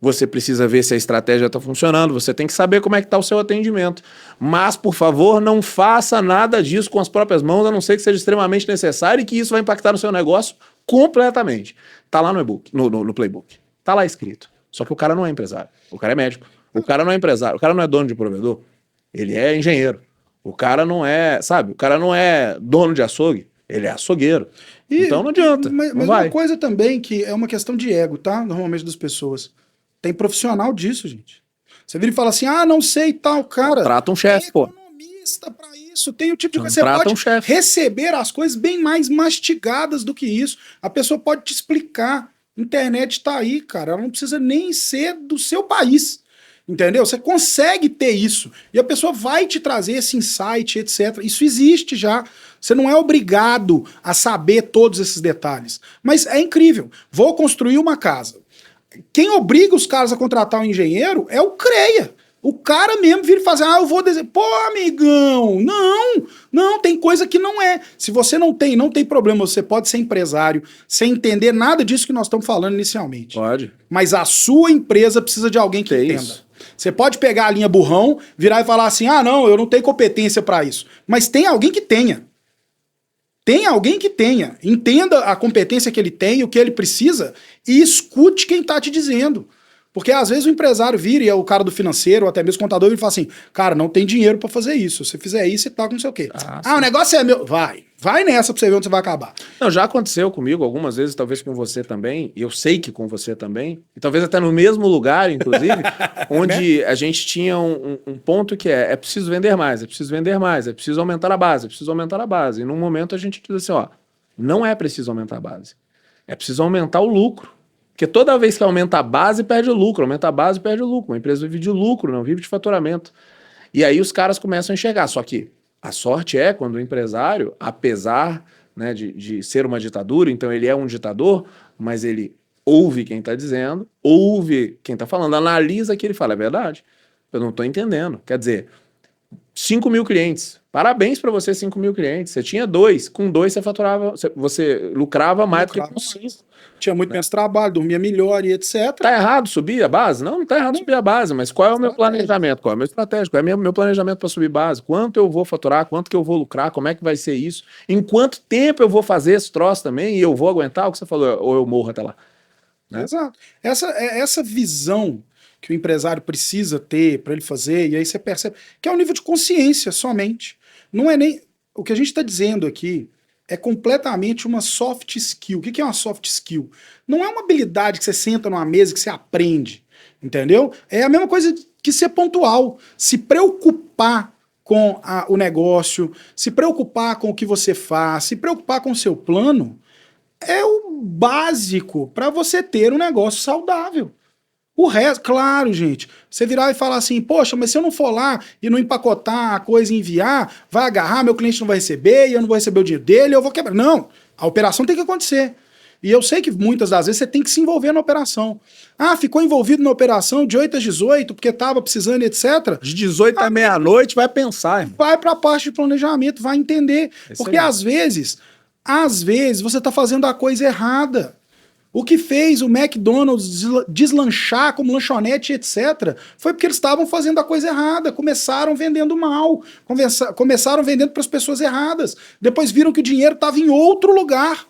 você precisa ver se a estratégia está funcionando, você tem que saber como é que está o seu atendimento. Mas, por favor, não faça nada disso com as próprias mãos, a não ser que seja extremamente necessário e que isso vai impactar no seu negócio completamente. Tá lá no e-book, no playbook. Tá lá escrito. Só que o cara não é empresário, o cara é médico. O cara não é empresário, o cara não é dono de provedor, ele é engenheiro. O cara não é, sabe, o cara não é dono de açougue, ele é açougueiro. Então não adianta, Mas não vai. uma coisa também que é uma questão de ego, tá? Normalmente das pessoas. Tem profissional disso, gente. Você vira e fala assim, não sei tal, cara. Trata um chefe, pô. Economista pra isso. Tem o tipo de coisa. Você Trata pode um chefe. receber as coisas bem mais mastigadas do que isso. A pessoa pode te explicar. Internet tá aí, cara. Ela não precisa nem ser do seu país. Entendeu? Você consegue ter isso. E a pessoa vai te trazer esse insight, etc. Isso existe já. Você não é obrigado a saber todos esses detalhes. Mas é incrível. Vou construir uma casa. Quem obriga os caras a contratar um engenheiro é o CREA. O cara mesmo vira e faz, eu vou desenhar. Pô, amigão, não, tem coisa que não é. Se você não tem problema, você pode ser empresário sem entender nada disso que nós estamos falando inicialmente. Pode. Mas a sua empresa precisa de alguém que entenda. Isso. Você pode pegar a linha burrão, virar e falar assim, não, eu não tenho competência para isso. Mas tem alguém que tenha. Tem alguém que tenha. Entenda a competência que ele tem, o que ele precisa, e escute quem tá te dizendo. Porque às vezes o empresário vira e é o cara do financeiro, ou até mesmo o contador, e fala assim, cara, não tem dinheiro para fazer isso. Se você fizer isso, você tá com não sei o quê. O negócio é meu. Vai nessa pra você ver onde você vai acabar. Não, já aconteceu comigo algumas vezes, talvez com você também, e eu sei que com você também, e talvez até no mesmo lugar, inclusive, onde a gente tinha um ponto que é preciso vender mais, é preciso vender mais, é preciso aumentar a base, é preciso aumentar a base. E num momento a gente diz assim, não é preciso aumentar a base, é preciso aumentar o lucro. Porque toda vez que aumenta a base, perde o lucro, aumenta a base, perde o lucro. Uma empresa vive de lucro, não vive de faturamento. E aí os caras começam a enxergar, só que a sorte é quando o empresário, apesar, né, de ser uma ditadura, então ele é um ditador, mas ele ouve quem está dizendo, ouve quem está falando, analisa o que ele fala, é verdade, eu não estou entendendo. Quer dizer, 5 mil clientes, parabéns para você, 5 mil clientes, você tinha 2, com 2 você faturava, você lucrava mais do que com 5. Tinha muito menos trabalho, dormia melhor e etc. Tá errado subir a base? Não tá errado subir a base, mas qual é o meu planejamento? Qual é o meu estratégico? Qual é o meu planejamento para subir base? Quanto eu vou faturar? Quanto que eu vou lucrar? Como é que vai ser isso? Em quanto tempo eu vou fazer esse troço também? E eu vou aguentar o que você falou? Ou eu morro até lá? Né? Exato. Essa visão que o empresário precisa ter para ele fazer, e aí você percebe que é um nível de consciência somente. Não é nem... O que a gente está dizendo aqui é completamente uma soft skill. O que é uma soft skill? Não é uma habilidade que você senta numa mesa que você aprende, entendeu? É a mesma coisa que ser pontual. Se preocupar com o negócio, se preocupar com o que você faz, se preocupar com o seu plano, é o básico para você ter um negócio saudável. O resto, claro, gente. Você virar e falar assim, poxa, mas se eu não for lá e não empacotar a coisa e enviar, vai agarrar, meu cliente não vai receber e eu não vou receber o dinheiro dele, eu vou quebrar. Não, a operação tem que acontecer. E eu sei que muitas das vezes você tem que se envolver na operação. Ah, ficou envolvido na operação de 8 às 18 porque estava precisando, etc. De 18 à meia-noite vai pensar, irmão. Vai para a parte de planejamento, vai entender. Porque às vezes você está fazendo a coisa errada. O que fez o McDonald's deslanchar como lanchonete, etc., foi porque eles estavam fazendo a coisa errada, começaram vendendo mal, começaram vendendo para as pessoas erradas, depois viram que o dinheiro estava em outro lugar.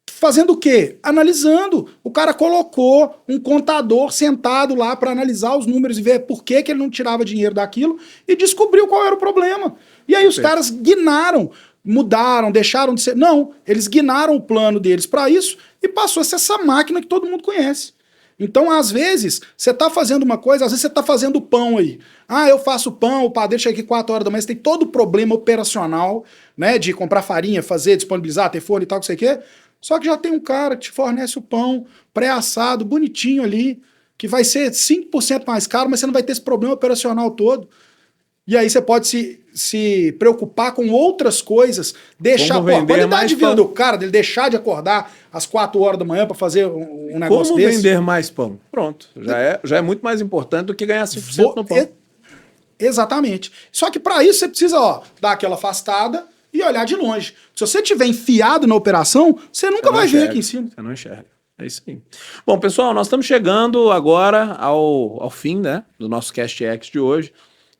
Fazendo o quê? Analisando. O cara colocou um contador sentado lá para analisar os números e ver por que ele não tirava dinheiro daquilo e descobriu qual era o problema. E aí os caras guinaram, mudaram, deixaram de ser... Não, eles guinaram o plano deles para isso e passou a ser essa máquina que todo mundo conhece. Então, às vezes, você tá fazendo uma coisa, às vezes você tá fazendo pão aí. Ah, eu faço pão, o padeiro chega aqui 4 horas da manhã, você tem todo o problema operacional, né, de comprar farinha, fazer, disponibilizar, ter forno e tal, que você quer. Só que já tem um cara que te fornece o pão pré-assado, bonitinho ali, que vai ser 5% mais caro, mas você não vai ter esse problema operacional todo. E aí você pode se preocupar com outras coisas, deixar a qualidade de vida do cara, dele deixar de acordar às 4 horas da manhã para fazer um negócio desse. Como vender mais pão? Pronto. Já é muito mais importante do que ganhar 5% no pão. Exatamente. Só que para isso você precisa dar aquela afastada e olhar de longe. Se você tiver enfiado na operação, você nunca vai ver aqui em cima. Você não enxerga. É isso aí. Bom, pessoal, nós estamos chegando agora ao fim, né, do nosso Cast X de hoje.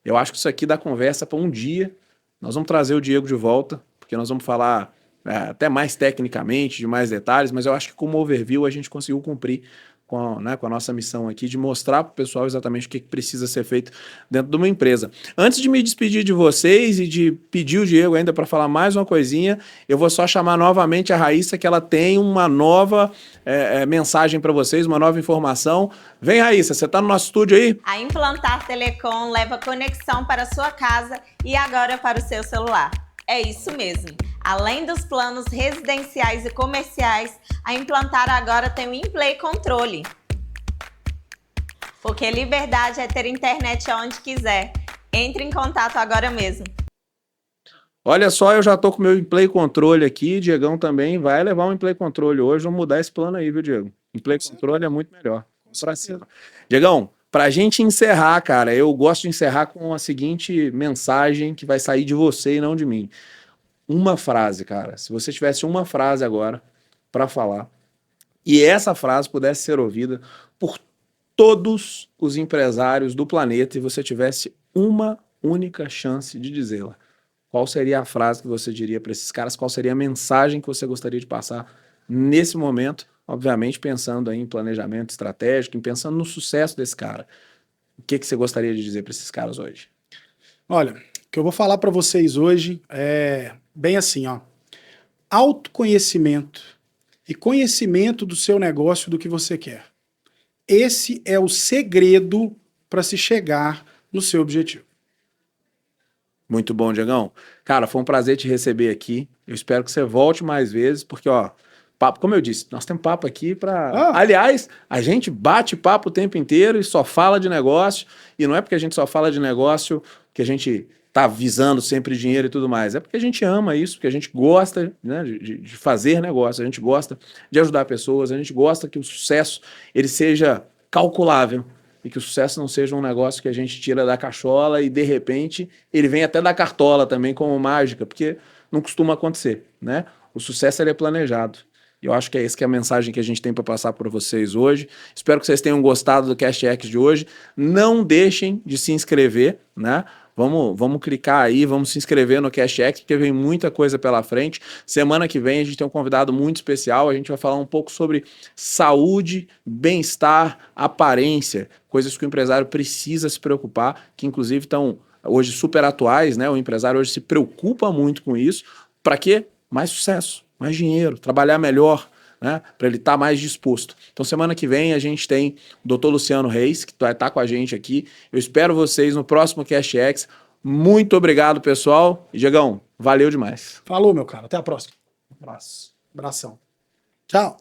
Eu acho que isso aqui dá conversa para um dia. Nós vamos trazer o Diego de volta, porque nós vamos falar até mais tecnicamente, de mais detalhes, mas eu acho que como overview a gente conseguiu cumprir com a nossa missão aqui de mostrar para o pessoal exatamente o que precisa ser feito dentro de uma empresa. Antes de me despedir de vocês e de pedir o Diego ainda para falar mais uma coisinha, eu vou só chamar novamente a Raíssa, que ela tem uma nova mensagem para vocês, uma nova informação. Vem, Raíssa, você está no nosso estúdio aí? A Implantar Telecom leva conexão para a sua casa e agora para o seu celular. É isso mesmo. Além dos planos residenciais e comerciais, a Implantar agora tem o InPlay Controle. Porque liberdade é ter internet onde quiser. Entre em contato agora mesmo. Olha só, eu já tô com o meu InPlay Controle aqui, Diegão também vai levar um InPlay Controle hoje, vamos mudar esse plano aí, viu, Diego? InPlay Controle é muito melhor. Pra cima. Diegão, pra gente encerrar, cara, eu gosto de encerrar com a seguinte mensagem que vai sair de você e não de mim. Uma frase, cara. Se você tivesse uma frase agora para falar e essa frase pudesse ser ouvida por todos os empresários do planeta e você tivesse uma única chance de dizê-la, qual seria a frase que você diria para esses caras? Qual seria a mensagem que você gostaria de passar nesse momento? Obviamente pensando aí em planejamento estratégico, pensando no sucesso desse cara. O que você gostaria de dizer para esses caras hoje? Olha, o que eu vou falar para vocês hoje é bem assim, ó. Autoconhecimento e conhecimento do seu negócio, do que você quer. Esse é o segredo para se chegar no seu objetivo. Muito bom, Diegão. Cara, foi um prazer te receber aqui. Eu espero que você volte mais vezes, porque, ó, papo, como eu disse, nós temos papo aqui para... Aliás, a gente bate papo o tempo inteiro e só fala de negócio, e não é porque a gente só fala de negócio que a gente tá visando sempre dinheiro e tudo mais, é porque a gente ama isso, porque a gente gosta, né, de fazer negócio, a gente gosta de ajudar pessoas, a gente gosta que o sucesso ele seja calculável e que o sucesso não seja um negócio que a gente tira da cachola e de repente ele vem até da cartola também como mágica, porque não costuma acontecer, né? O sucesso ele é planejado. E eu acho que é essa que é a mensagem que a gente tem para passar para vocês hoje. Espero que vocês tenham gostado do Cast X de hoje. Não deixem de se inscrever, né? Vamos clicar aí, vamos se inscrever no Cast X, porque vem muita coisa pela frente. Semana que vem a gente tem um convidado muito especial, a gente vai falar um pouco sobre saúde, bem-estar, aparência, coisas que o empresário precisa se preocupar, que inclusive estão hoje super atuais, né? O empresário hoje se preocupa muito com isso. Para quê? Mais sucesso, mais dinheiro, trabalhar melhor, né, para ele estar mais disposto. Então, semana que vem a gente tem o Dr. Luciano Reis, que vai estar com a gente aqui. Eu espero vocês no próximo Cast X. Muito obrigado, pessoal. E, Diegão, valeu demais. Falou, meu cara. Até a próxima. Um abraço. Abração. Tchau.